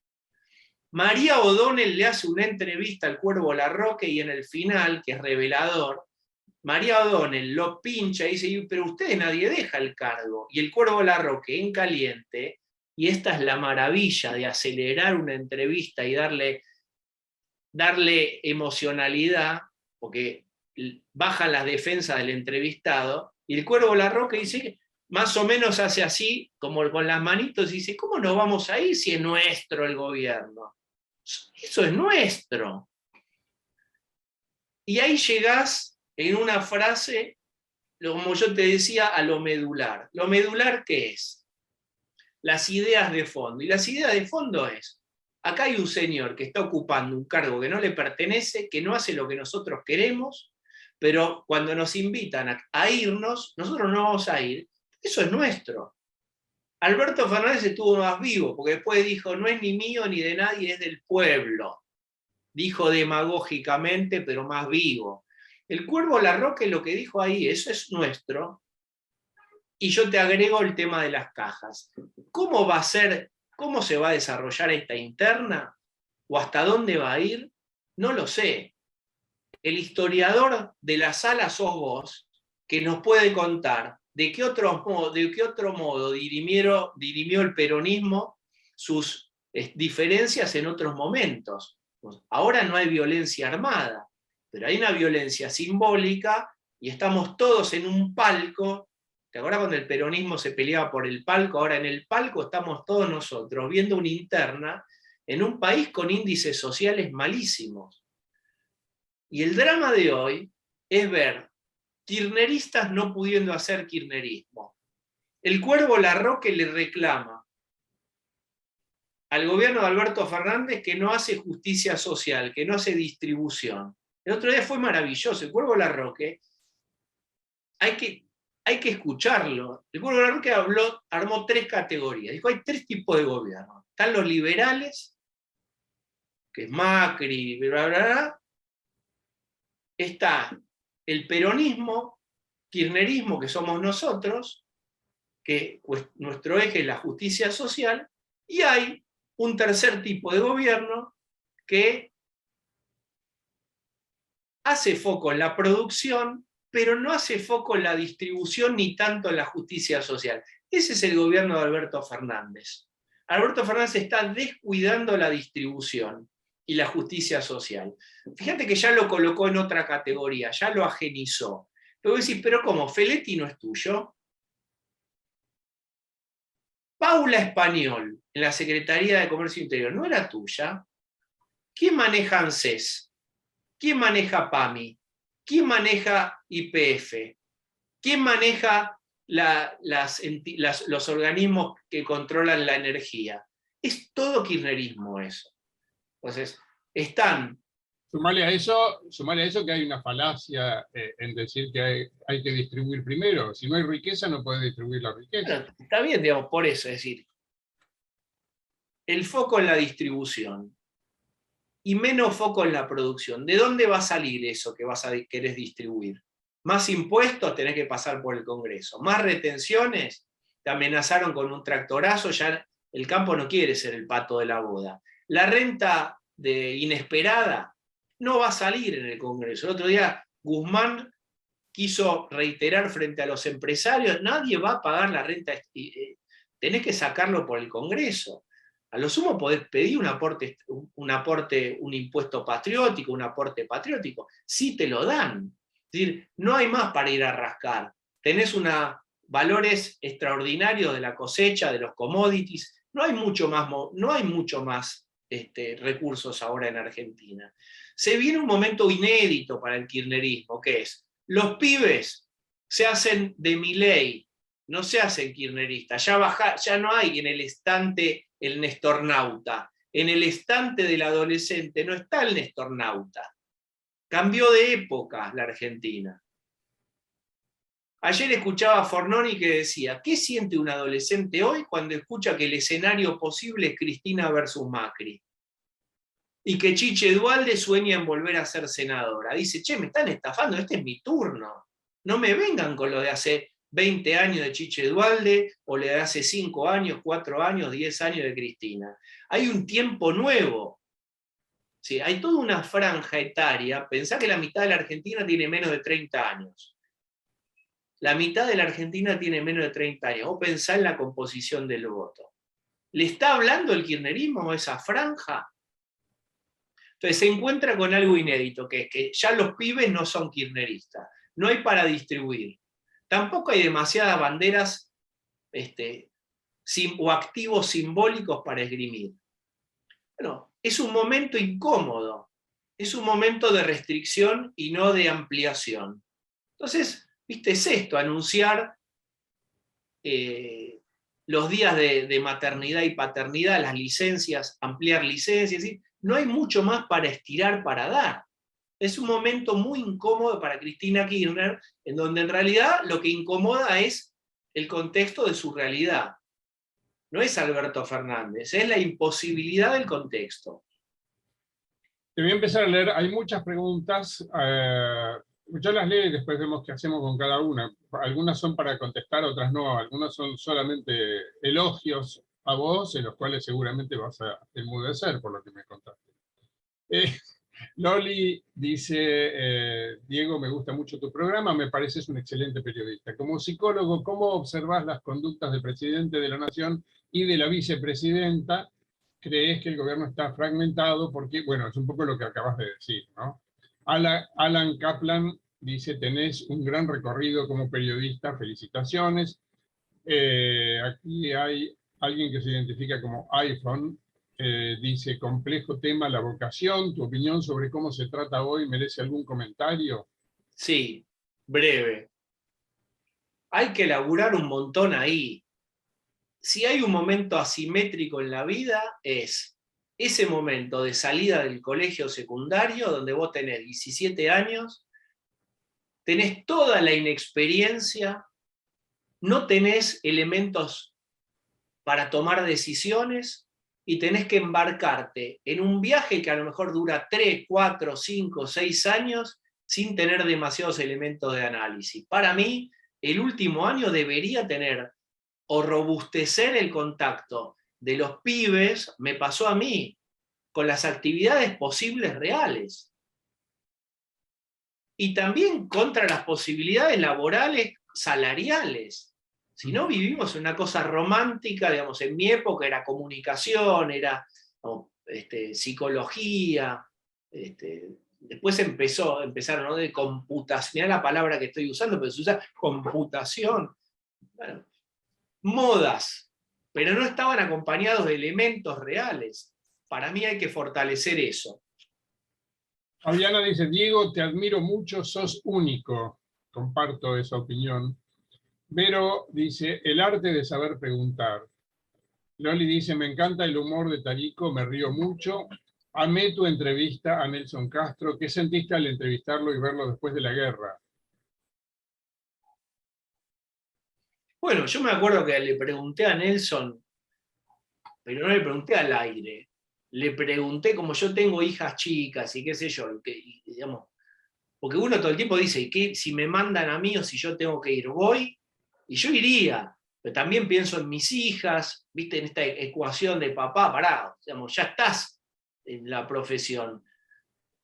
María O'Donnell le hace una entrevista al Cuervo Larroque y en el final, que es revelador, María O'Donnell lo pincha y dice, pero ustedes nadie deja el cargo. Y el Cuervo Larroque en caliente, y esta es la maravilla de acelerar una entrevista y darle emocionalidad, porque bajan las defensas del entrevistado, y el Cuervo Larroque dice, más o menos hace así, como con las manitos, y dice, ¿cómo nos vamos a ir si es nuestro el gobierno? Eso es nuestro. Y ahí llegás en una frase, como yo te decía, a lo medular. ¿Lo medular qué es? Las ideas de fondo. Y las ideas de fondo es, acá hay un señor que está ocupando un cargo que no le pertenece, que no hace lo que nosotros queremos, pero cuando nos invitan a irnos, nosotros no vamos a ir. Eso es nuestro. Alberto Fernández estuvo más vivo, porque después dijo, no es ni mío ni de nadie, es del pueblo. Dijo demagógicamente, pero más vivo. El Cuervo Larroque lo que dijo ahí, eso es nuestro, y yo te agrego el tema de las cajas. ¿Cómo va a ser, cómo se va a desarrollar esta interna? ¿O hasta dónde va a ir? No lo sé. El historiador de la sala sos vos, que nos puede contar de qué otro modo dirimió el peronismo sus diferencias en otros momentos. Ahora no hay violencia armada, pero hay una violencia simbólica y estamos todos en un palco. ¿Te acuerdas cuando el peronismo se peleaba por el palco? Ahora en el palco estamos todos nosotros viendo una interna en un país con índices sociales malísimos. Y el drama de hoy es ver kirchneristas no pudiendo hacer kirchnerismo. El Cuervo Larroque le reclama al gobierno de Alberto Fernández que no hace justicia social, que no hace distribución. El otro día fue maravilloso. El Cuervo Larroque, hay que escucharlo. El Cuervo Larroque armó 3 categorías. Dijo, hay 3 tipos de gobierno. Están los liberales, que es Macri, bla, bla, bla. Está el peronismo, kirchnerismo, que somos nosotros, que pues, nuestro eje es la justicia social, y hay un tercer tipo de gobierno que hace foco en la producción, pero no hace foco en la distribución ni tanto en la justicia social. Ese es el gobierno de Alberto Fernández. Alberto Fernández está descuidando la distribución y la justicia social. Fíjate que ya lo colocó en otra categoría, ya lo ajenizó. Pero vos decís, ¿pero cómo? ¿Feletti no es tuyo? Paula Español, en la Secretaría de Comercio Interior, ¿no era tuya? ¿Quién maneja ANSES? ¿Quién maneja PAMI? ¿Quién maneja YPF? ¿Quién maneja los organismos que controlan la energía? Es todo kirchnerismo eso. Entonces, están... Sumale a eso que hay una falacia en decir que hay que distribuir primero. Si no hay riqueza, no puedes distribuir la riqueza. Bueno, está bien, digamos, por eso, es decir, el foco en la distribución y menos foco en la producción. ¿De dónde va a salir eso que querés distribuir? Más impuestos, tenés que pasar por el Congreso. Más retenciones, te amenazaron con un tractorazo, ya el campo no quiere ser el pato de la boda. La renta inesperada no va a salir en el Congreso. El otro día Guzmán quiso reiterar frente a los empresarios, nadie va a pagar la renta, tenés que sacarlo por el Congreso. A lo sumo podés pedir un aporte, un impuesto patriótico, un aporte patriótico. Sí te lo dan. Es decir, no hay más para ir a rascar. Tenés valores extraordinarios de la cosecha, de los commodities. No hay mucho más recursos ahora en Argentina. Se viene un momento inédito para el kirchnerismo, que es, los pibes se hacen de Milei, no se hacen kirchneristas. Ya no hay en el estante el nestornauta. En el estante del adolescente no está el nestornauta. Cambió de época la Argentina. Ayer escuchaba a Fornoni que decía, ¿qué siente un adolescente hoy cuando escucha que el escenario posible es Cristina versus Macri? Y que Chiche Duhalde sueña en volver a ser senadora. Dice, che, me están estafando, este es mi turno. No me vengan con lo de hace 20 años de Chiche Duhalde, o le de hace 5 años, 4 años, 10 años de Cristina. Hay un tiempo nuevo. Sí, hay toda una franja etaria. Pensá que la mitad de la Argentina tiene menos de 30 años. La mitad de la Argentina tiene menos de 30 años. Vos pensá en la composición del voto. ¿Le está hablando el kirchnerismo a esa franja? Entonces se encuentra con algo inédito, que es que ya los pibes no son kirchneristas. No hay para distribuir. Tampoco hay demasiadas banderas o activos simbólicos para esgrimir. Bueno, es un momento incómodo. Es un momento de restricción y no de ampliación. Entonces, ¿viste? Es esto, anunciar los días de maternidad y paternidad, las licencias, ampliar licencias, ¿sí? No hay mucho más para estirar, para dar. Es un momento muy incómodo para Cristina Kirchner, en donde en realidad lo que incomoda es el contexto de su realidad. No es Alberto Fernández, es la imposibilidad del contexto. Te voy a empezar a leer, hay muchas preguntas, yo las leo y después vemos qué hacemos con cada una. Algunas son para contestar, otras no, algunas son solamente elogios a vos, en los cuales seguramente vas a enmudecer por lo que me contaste. Loli dice, Diego, me gusta mucho tu programa, me pareces un excelente periodista. Como psicólogo, ¿cómo observás las conductas del presidente de la Nación y de la vicepresidenta? ¿Crees que el gobierno está fragmentado? Porque, bueno, es un poco lo que acabas de decir, ¿no? Alan Kaplan dice, tenés un gran recorrido como periodista, felicitaciones. Aquí hay alguien que se identifica como iPhone, dice, complejo tema la vocación, tu opinión sobre cómo se trata hoy, ¿merece algún comentario? Sí, breve. Hay que laburar un montón ahí. Si hay un momento asimétrico en la vida, es ese momento de salida del colegio secundario, donde vos tenés 17 años, tenés toda la inexperiencia, no tenés elementos para tomar decisiones y tenés que embarcarte en un viaje que a lo mejor dura 3, 4, 5, 6 años sin tener demasiados elementos de análisis. Para mí, el último año debería tener o robustecer el contacto de los pibes, me pasó a mí, con las actividades posibles reales. Y también contra las posibilidades laborales salariales. Si no, vivimos en una cosa romántica, digamos, en mi época era comunicación, era psicología, después empezaron, ¿no? De computación, mirá la palabra que estoy usando, pero se usa computación. Bueno, modas. pero no estaban acompañados de elementos reales. Para mí hay que fortalecer eso. Fabiana dice, Diego, te admiro mucho, sos único. Comparto esa opinión. Vero dice, el arte de saber preguntar. Loli dice, me encanta el humor de Tarico, me río mucho. Amé tu entrevista a Nelson Castro. ¿Qué sentiste al entrevistarlo y verlo después de la guerra? Bueno, yo me acuerdo que le pregunté a Nelson, pero no le pregunté al aire. Le pregunté, como yo tengo hijas chicas y qué sé yo, digamos, porque uno todo el tiempo dice, ¿qué, si me mandan a mí o si yo tengo que ir? Voy, y yo iría, pero también pienso en mis hijas, viste, en esta ecuación de papá, pará, digamos, ya estás en la profesión,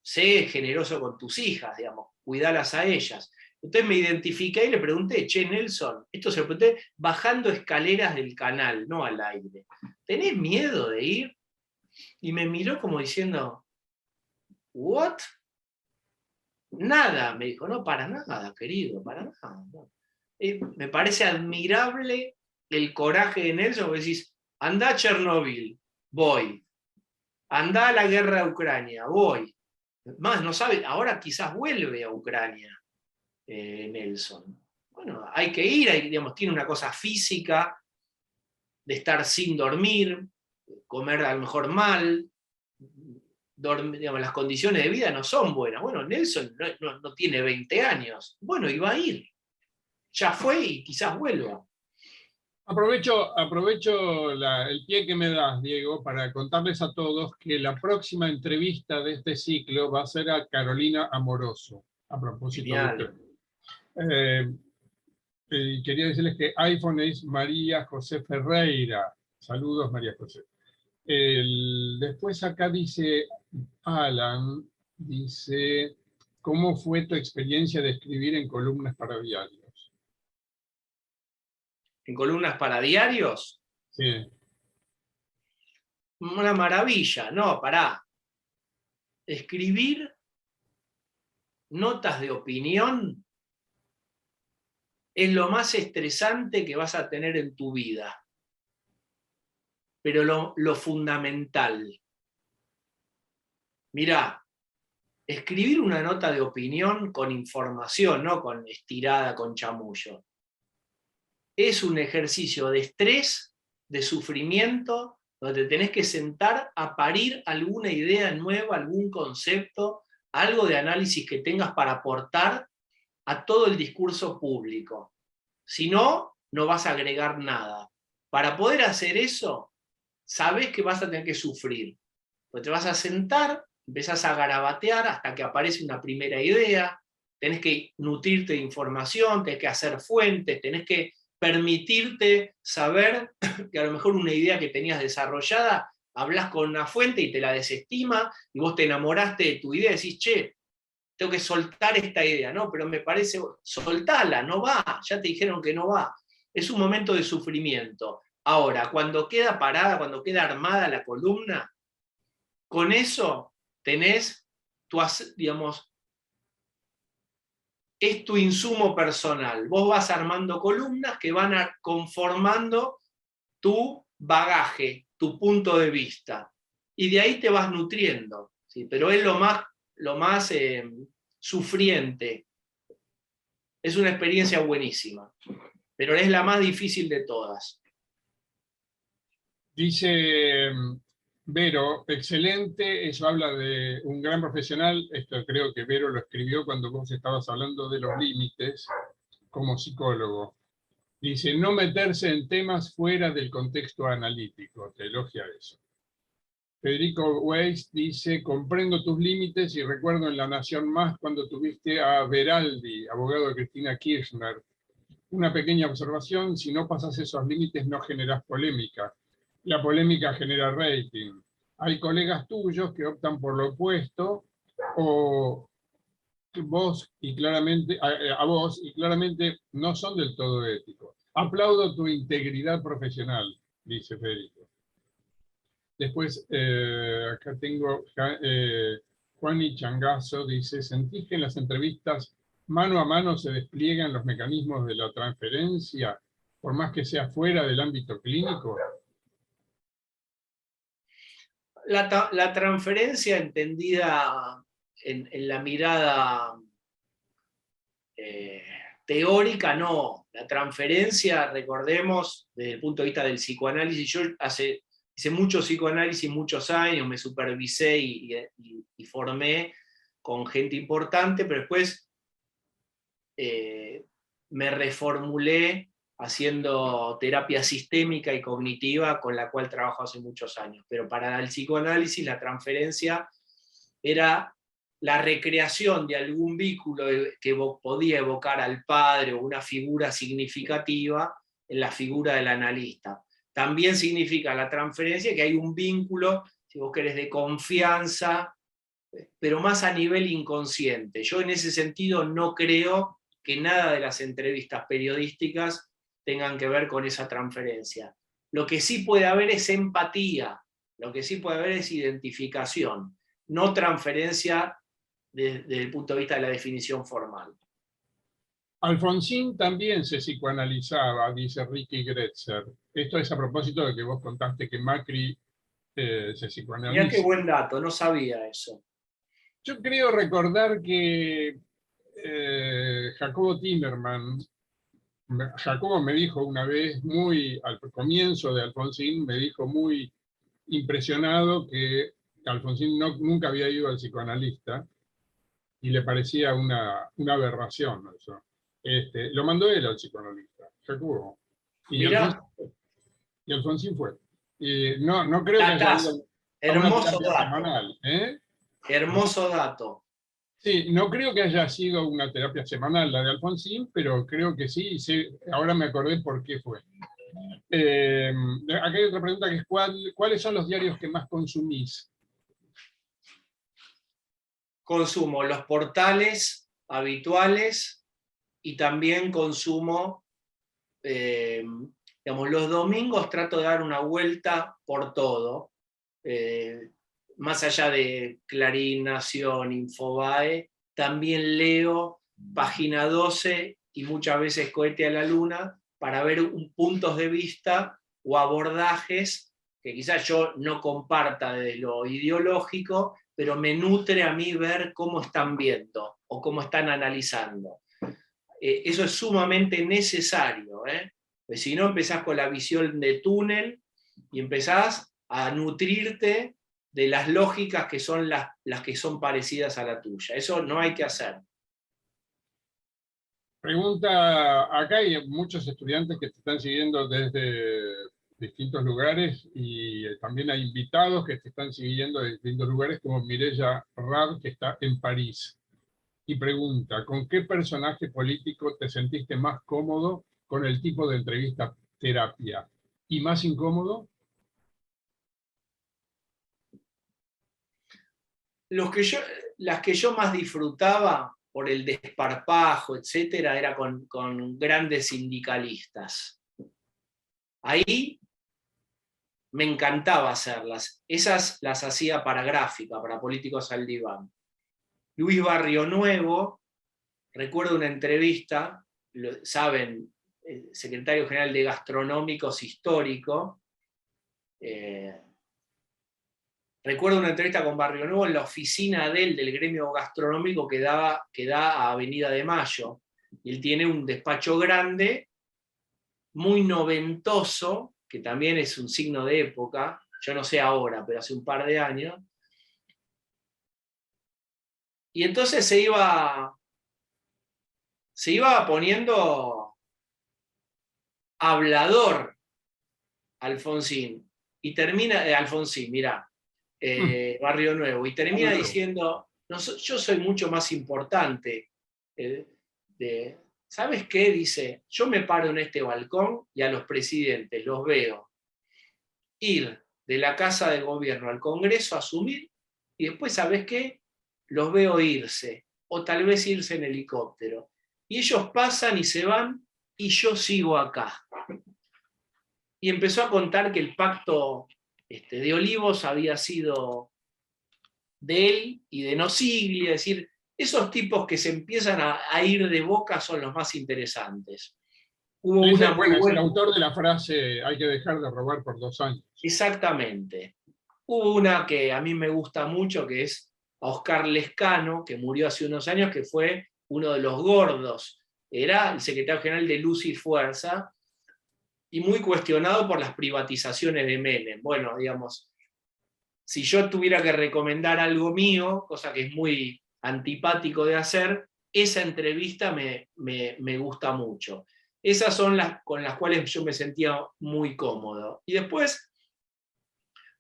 sé generoso con tus hijas, digamos, cuidalas a ellas. Entonces me identifiqué y le pregunté, che, Nelson, esto se lo pregunté bajando escaleras del canal, no al aire. ¿Tenés miedo de ir? Y me miró como diciendo, ¿what? Nada, me dijo, no, para nada, querido, para nada. No. Me parece admirable el coraje de Nelson, porque decís, anda a Chernobyl, voy. Anda a la guerra de Ucrania, voy. Más, no sabe, ahora quizás vuelve a Ucrania, Nelson. Bueno, hay que ir, digamos, tiene una cosa física de estar sin dormir, comer a lo mejor mal, digamos, las condiciones de vida no son buenas. Bueno, Nelson no tiene 20 años. Bueno, y va a ir. Ya fue y quizás vuelva. Aprovecho el pie que me das, Diego, para contarles a todos que la próxima entrevista de este ciclo va a ser a Carolina Amoroso, a propósito Genial. de usted. Quería decirles que iPhone es María José Ferreira. Saludos, María José. Después acá dice Alan, dice, ¿cómo fue tu experiencia de escribir en columnas para diarios? ¿En columnas para diarios? Sí. Una maravilla. No, pará. Escribir notas de opinión es lo más estresante que vas a tener en tu vida. Pero lo fundamental. Mirá, escribir una nota de opinión con información, no con estirada, con chamullo, es un ejercicio de estrés, de sufrimiento, donde te tenés que sentar a parir alguna idea nueva, algún concepto, algo de análisis que tengas para aportar a todo el discurso público. Si no, no vas a agregar nada. Para poder hacer eso, sabés que vas a tener que sufrir. Pues te vas a sentar, empezás a garabatear hasta que aparece una primera idea, tenés que nutrirte de información, tenés que hacer fuentes, tenés que permitirte saber que a lo mejor una idea que tenías desarrollada, hablas con una fuente y te la desestima, y vos te enamoraste de tu idea y decís, che, tengo que soltar esta idea, no, pero me parece, soltala, no va, ya te dijeron que no va. Es un momento de sufrimiento. Ahora, cuando queda parada, cuando queda armada la columna, con eso tenés tu, digamos, es tu insumo personal. Vos vas armando columnas que van conformando tu bagaje, tu punto de vista. Y de ahí te vas nutriendo. ¿sí? Pero es lo más sufriente. Es una experiencia buenísima. Pero es la más difícil de todas. Dice Vero, excelente, eso habla de un gran profesional, esto creo que Vero lo escribió cuando vos estabas hablando de los límites como psicólogo. Dice, no meterse en temas fuera del contexto analítico, te elogia eso. Federico Weiss dice, comprendo tus límites y recuerdo en La Nación Más cuando tuviste a Veraldi, abogado de Cristina Kirchner. Una pequeña observación, si no pasas esos límites no generas polémica. La polémica genera rating. Hay colegas tuyos que optan por lo opuesto o vos y claramente, a vos y claramente no son del todo éticos. Aplaudo tu integridad profesional, dice Federico. Después, acá tengo Juani Changazo, dice, ¿sentís que en las entrevistas mano a mano se despliegan los mecanismos de la transferencia, por más que sea fuera del ámbito clínico? La transferencia entendida en la mirada teórica, no. La transferencia, recordemos, desde el punto de vista del psicoanálisis, yo hice mucho psicoanálisis, muchos años, me supervisé y formé con gente importante, pero después me reformulé haciendo terapia sistémica y cognitiva, con la cual trabajo hace muchos años. Pero para el psicoanálisis la transferencia era la recreación de algún vínculo que podía evocar al padre o una figura significativa en la figura del analista. También significa la transferencia que hay un vínculo, si vos querés, de confianza, pero más a nivel inconsciente. Yo en ese sentido no creo que nada de las entrevistas periodísticas tengan que ver con esa transferencia. Lo que sí puede haber es empatía, lo que sí puede haber es identificación, no transferencia desde el punto de vista de la definición formal. Alfonsín también se psicoanalizaba, dice Ricky Gretzer. Esto es a propósito de que vos contaste que Macri se psicoanaliza. Mirá qué buen dato, no sabía eso. Yo creo recordar que Jacobo Timerman, Jacobo me dijo una vez, muy al comienzo de Alfonsín, me dijo muy impresionado que Alfonsín nunca había ido al psicoanalista y le parecía una aberración eso. Lo mandó él al psicoanalista, Jacobo. Y Alfonsín fue. No creo que haya ido a una hermoso terapia dato. semanal. Hermoso dato. Sí, no creo que haya sido una terapia semanal la de Alfonsín, pero creo que sí, ahora me acordé por qué fue. Acá hay otra pregunta que es, ¿cuáles son los diarios que más consumís? Consumo los portales habituales y también consumo, digamos, los domingos trato de dar una vuelta por todo, más allá de Clarín, Nación, Infobae, también leo Página 12 y muchas veces Cohete a la Luna para ver puntos de vista o abordajes que quizás yo no comparta de lo ideológico, pero me nutre a mí ver cómo están viendo o cómo están analizando. Eso es sumamente necesario, pues si no empezás con la visión de túnel y empezás a nutrirte de las lógicas que son las que son parecidas a la tuya. Eso no hay que hacer. Pregunta, acá hay muchos estudiantes que te están siguiendo desde distintos lugares y también hay invitados que te están siguiendo de distintos lugares, como Mireya Rad, que está en París. Y pregunta, ¿con qué personaje político te sentiste más cómodo con el tipo de entrevista terapia? ¿Y más incómodo? Las que yo más disfrutaba por el desparpajo, etcétera, era con grandes sindicalistas. Ahí me encantaba hacerlas. Esas las hacía para Gráfica, para Políticos al Diván. Luis Barrionuevo, recuerdo una entrevista, saben, el secretario general de Gastronómicos Histórico, recuerdo una entrevista con Barrionuevo en la oficina del gremio gastronómico que da a Avenida de Mayo. Y él tiene un despacho grande, muy noventoso, que también es un signo de época, yo no sé ahora, pero hace un par de años. Y entonces se iba poniendo hablador Alfonsín. Y termina, Alfonsín, mirá, Barrionuevo, y termina diciendo, no, yo soy mucho más importante. ¿Sabes qué? Dice, yo me paro en este balcón y a los presidentes los veo ir de la Casa de Gobierno al Congreso a asumir, y después, ¿sabes qué? Los veo irse, o tal vez irse en helicóptero. Y ellos pasan y se van, y yo sigo acá. Y empezó a contar que el pacto de Olivos había sido de él y de Nosiglia, es decir, esos tipos que se empiezan a ir de boca son los más interesantes. Hubo es el autor de la frase, hay que dejar de robar por 2 años. Exactamente. Hubo una que a mí me gusta mucho, que es a Oscar Lescano, que murió hace unos años, que fue uno de los gordos. Era el secretario general de Luz y Fuerza, y muy cuestionado por las privatizaciones de Menem. Bueno, digamos, si yo tuviera que recomendar algo mío, cosa que es muy antipático de hacer, esa entrevista me gusta mucho. Esas son las con las cuales yo me sentía muy cómodo. Y después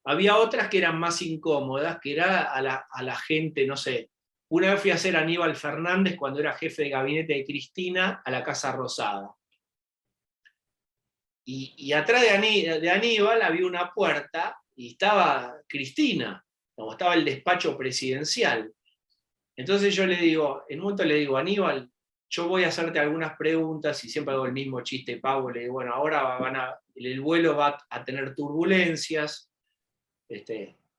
había otras que eran más incómodas, que era a la gente, no sé. Una vez fui a hacer a Aníbal Fernández cuando era jefe de gabinete de Cristina a la Casa Rosada. Y atrás de Aníbal había una puerta y estaba Cristina, como estaba el despacho presidencial. Entonces yo le digo, en un momento le digo, Aníbal, yo voy a hacerte algunas preguntas y siempre hago el mismo chiste, Pavo, le digo, bueno, ahora el vuelo va a tener turbulencias,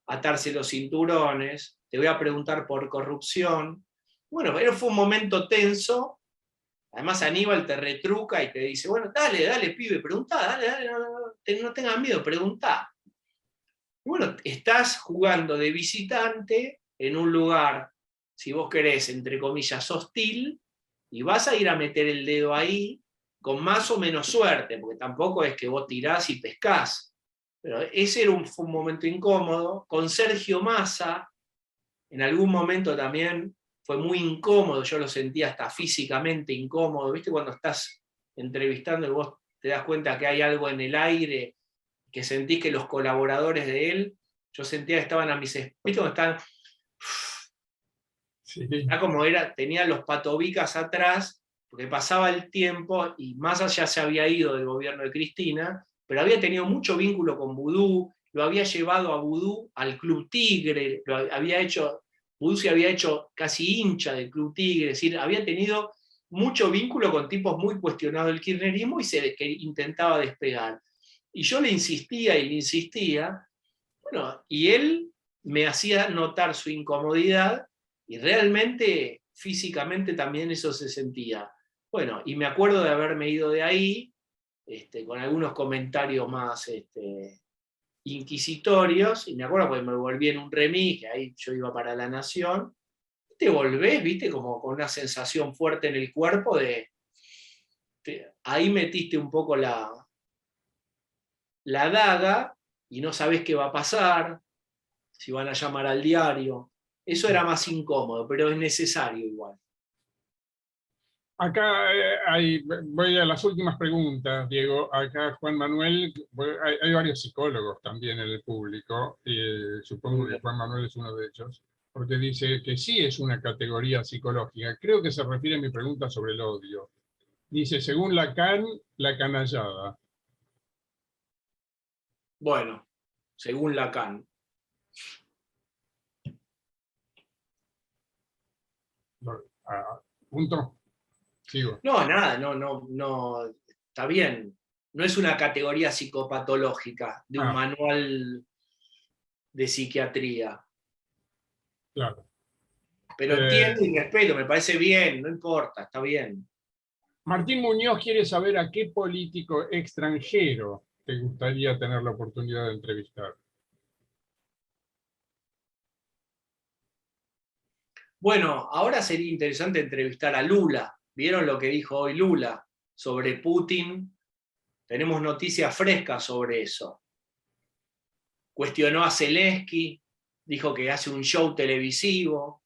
atarse los cinturones, te voy a preguntar por corrupción. Bueno, pero fue un momento tenso. Además Aníbal te retruca y te dice, bueno, dale, dale, pibe, preguntá, dale, no tengas miedo, preguntá. Y bueno, estás jugando de visitante en un lugar, si vos querés, entre comillas, hostil, y vas a ir a meter el dedo ahí con más o menos suerte, porque tampoco es que vos tirás y pescás. Pero ese fue un momento incómodo. Con Sergio Massa, en algún momento también fue muy incómodo, yo lo sentía hasta físicamente incómodo, ¿viste? Cuando estás entrevistando y vos te das cuenta que hay algo en el aire, que sentís que los colaboradores de él, yo sentía que estaban a mis espaldas, ¿viste? Cuando están, Sí. ya como era, tenía los patobicas atrás, porque pasaba el tiempo y más allá se había ido del gobierno de Cristina, pero había tenido mucho vínculo con Vudú, lo había llevado a Vudú al Club Tigre, Vudú se había hecho casi hincha del Club Tigre, es decir, había tenido mucho vínculo con tipos muy cuestionados del kirchnerismo y que intentaba despegar. Y yo le insistía, bueno, y él me hacía notar su incomodidad y realmente físicamente también eso se sentía. Bueno, y me acuerdo de haberme ido de ahí con algunos comentarios más inquisitorios, y me acuerdo porque me volví en un remis, que ahí yo iba para La Nación, te volvés, viste, como con una sensación fuerte en el cuerpo ahí metiste un poco la daga y no sabés qué va a pasar, si van a llamar al diario. Eso era más incómodo, pero es necesario igual. Acá voy a las últimas preguntas, Diego. Acá Juan Manuel, hay varios psicólogos también en el público, supongo que Juan Manuel es uno de ellos, porque dice que sí es una categoría psicológica. Creo que se refiere a mi pregunta sobre el odio. Dice, según Lacan, la canallada. Bueno, según Lacan. ¿Punto? Sigo. No, nada, no, está bien. No es una categoría psicopatológica de un Ah, manual de psiquiatría. claro. Pero Eh, entiendo y respeto, me parece bien, no importa, está bien. Martín Muñoz quiere saber a qué político extranjero te gustaría tener la oportunidad de entrevistar. Bueno, ahora sería interesante entrevistar a Lula. ¿Vieron lo que dijo hoy Lula sobre Putin? Tenemos noticias frescas sobre eso. Cuestionó a Zelensky, dijo que hace un show televisivo,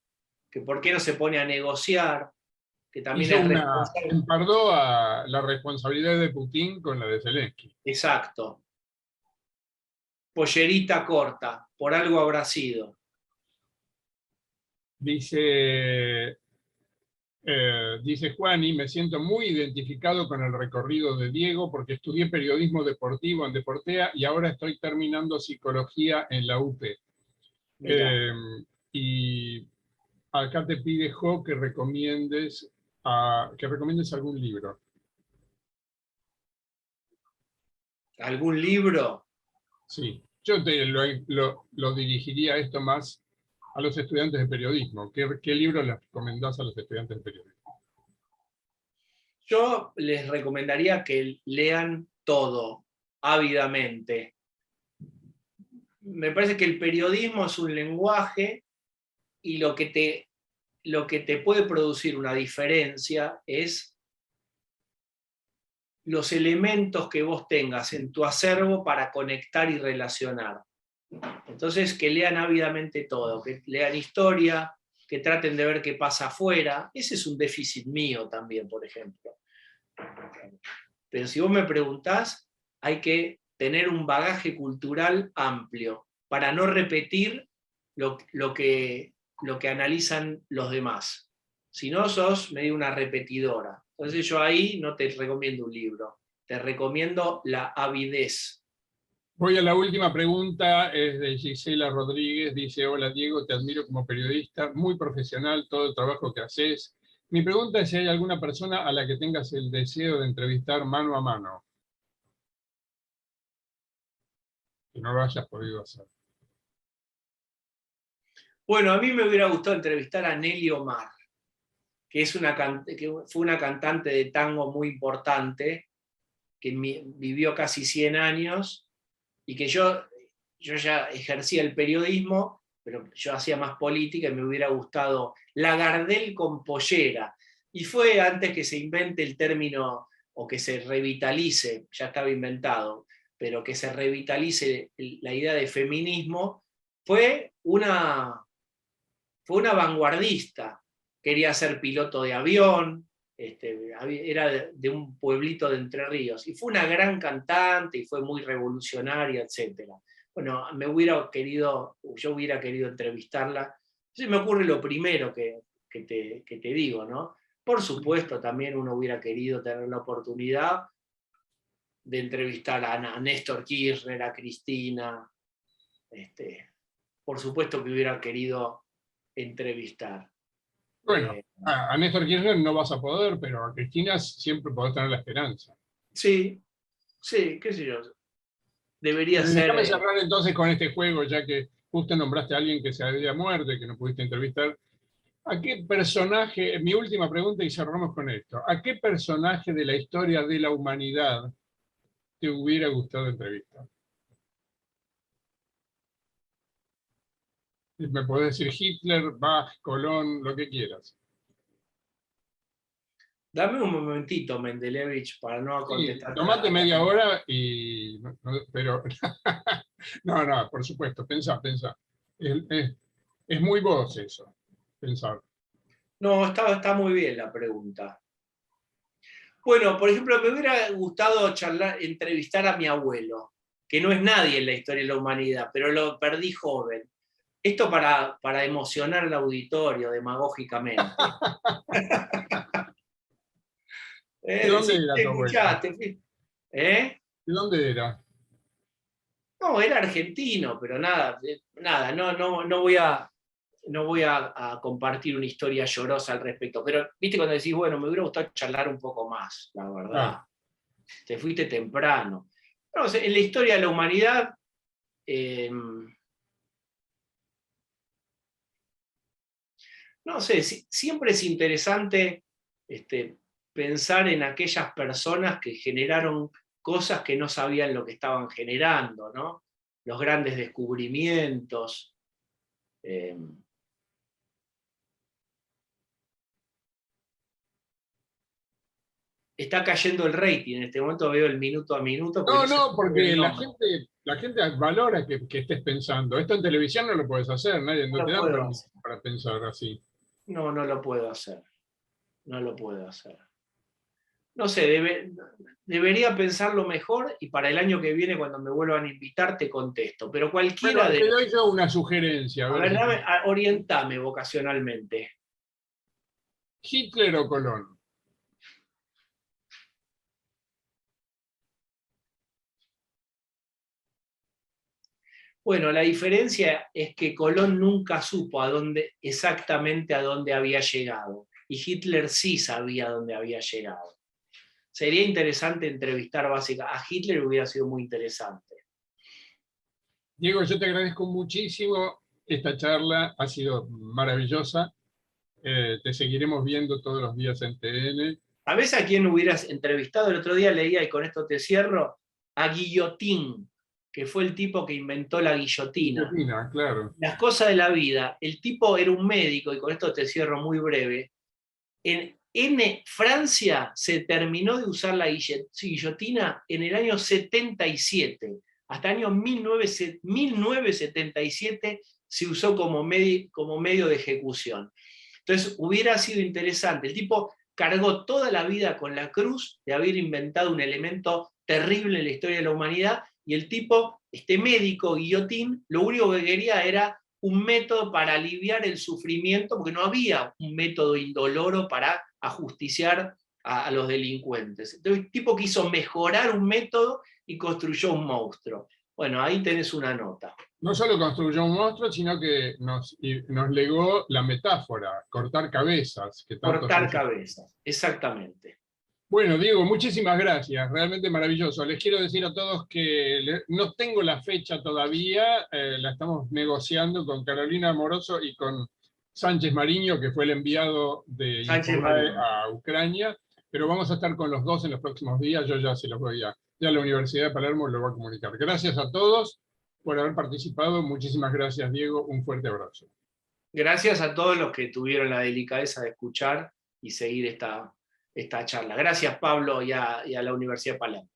que por qué no se pone a negociar, que también es responsable. Empardó a la responsabilidad de Putin con la de Zelensky. Exacto. Pollerita corta, por algo habrá sido. Dice, dice Juani, me siento muy identificado con el recorrido de Diego porque estudié periodismo deportivo en Deportea y ahora estoy terminando psicología en la UP. Mira, Y acá te pide Jo que que recomiendes algún libro. ¿algún libro? Sí, yo lo dirigiría esto más a los estudiantes de periodismo. ¿Qué libro les recomendás a los estudiantes de periodismo? Yo les recomendaría que lean todo, ávidamente. me parece que el periodismo es un lenguaje y lo que te puede producir una diferencia es los elementos que vos tengas en tu acervo para conectar y relacionar. Entonces, que lean ávidamente todo, que lean historia, que traten de ver qué pasa afuera. Ese es un déficit mío también, por ejemplo. Pero si vos me preguntás, hay que tener un bagaje cultural amplio para no repetir lo que analizan los demás. Si no, sos medio una repetidora. Entonces yo ahí no te recomiendo un libro, te recomiendo la avidez. Voy a la última pregunta, es de Gisela Rodríguez, dice: hola Diego, te admiro como periodista, muy profesional todo el trabajo que haces. Mi pregunta es si hay alguna persona a la que tengas el deseo de entrevistar mano a mano, que no lo hayas podido hacer. Bueno, a mí me hubiera gustado entrevistar a Nelly Omar, que fue una cantante de tango muy importante, que vivió casi 100 años, y que yo ya ejercía el periodismo, pero yo hacía más política y me hubiera gustado la Gardel con pollera. Y fue antes que se invente el término, o que se revitalice, ya estaba inventado, pero que se revitalice la idea de feminismo, fue una vanguardista. Quería ser piloto de avión, era de un pueblito de Entre Ríos, y fue una gran cantante y fue muy revolucionaria, etc. Bueno, yo hubiera querido entrevistarla. Entonces me ocurre lo primero que te digo, ¿no? Por supuesto, también uno hubiera querido tener la oportunidad de entrevistar a Néstor Kirchner, a Cristina. Por supuesto que hubiera querido entrevistar. Bueno, a Néstor Kirchner no vas a poder, pero a Cristina siempre podés tener la esperanza. Sí, sí, qué sé yo. Debería ser. Déjame cerrar entonces con este juego, ya que justo nombraste a alguien que se había muerto y que no pudiste entrevistar. ¿A qué personaje, mi última pregunta y cerramos con esto, ¿a qué personaje de la historia de la humanidad te hubiera gustado entrevistar? Me podés decir Hitler, Bach, Colón, lo que quieras. Dame un momentito, Mendelevich, para no Sí, contestar. tomate media hora y... pero... no, por supuesto, pensá. Es muy vos eso, pensar. No, está muy bien la pregunta. Bueno, por ejemplo, me hubiera gustado entrevistar a mi abuelo, que no es nadie en la historia de la humanidad, pero lo perdí joven. Esto para emocionar al auditorio demagógicamente. ¿De dónde Sí, era te tu abuelo? escuchaste. ¿Eh? ¿De dónde era? No, era argentino, pero nada, no voy a compartir una historia llorosa al respecto. Pero, viste, cuando decís, bueno, me hubiera gustado charlar un poco más, la verdad. Claro. Te fuiste temprano. No, en la historia de la humanidad, no sé, siempre es interesante pensar en aquellas personas que generaron cosas que no sabían lo que estaban generando, ¿no? Los grandes descubrimientos. Está cayendo el rating, en este momento veo el minuto a minuto, porque No, no se me no, ocurre porque el la nombre. gente, la gente valora que estés pensando. Esto en televisión no lo puedes hacer, nadie, No no te lo dan puedo permiso hacer. para pensar así. No lo puedo hacer. No lo puedo hacer. No sé, debería pensarlo mejor, y para el año que viene, cuando me vuelvan a invitar, te contesto. Pero cualquiera Bueno, de te los... doy yo una sugerencia, a A ver ver, si orientame vocacionalmente. Hitler o Colón. Bueno, la diferencia es que Colón nunca supo exactamente a dónde había llegado, y Hitler sí sabía a dónde había llegado. Sería interesante entrevistar básicamente a Hitler, hubiera sido muy interesante. Diego, yo te agradezco muchísimo esta charla, ha sido maravillosa. Te seguiremos viendo todos los días en TN. ¿Sabés a quién hubieras entrevistado? El otro día leía, y con esto te cierro, a Guillotín. que fue el tipo que inventó la guillotina. Claro. Las cosas de la vida. El tipo era un médico, y con esto te cierro muy breve. En Francia se terminó de usar la guillotina en el año 77. Hasta el año 1977 se usó como medio de ejecución. Entonces hubiera sido interesante. El tipo cargó toda la vida con la cruz de haber inventado un elemento terrible en la historia de la humanidad, y el tipo, este médico guillotín, lo único que quería era un método para aliviar el sufrimiento, porque no había un método indoloro para ajusticiar a los delincuentes. Entonces el tipo quiso mejorar un método y construyó un monstruo. Bueno, ahí tenés una nota. No solo construyó un monstruo, sino que nos legó la metáfora, cortar cabezas. Que tanto Cortar cabezas, exactamente. Bueno, Diego, muchísimas gracias, realmente maravilloso. Les quiero decir a todos que no tengo la fecha todavía, la estamos negociando con Carolina Amoroso y con Sánchez Mariño, que fue el enviado de Infobae a Ucrania, pero vamos a estar con los dos en los próximos días. Yo ya se los voy ya la Universidad de Palermo lo va a comunicar. Gracias a todos por haber participado. Muchísimas gracias, Diego. Un fuerte abrazo. Gracias a todos los que tuvieron la delicadeza de escuchar y seguir esta charla. Gracias, Pablo, y a la Universidad de Palermo.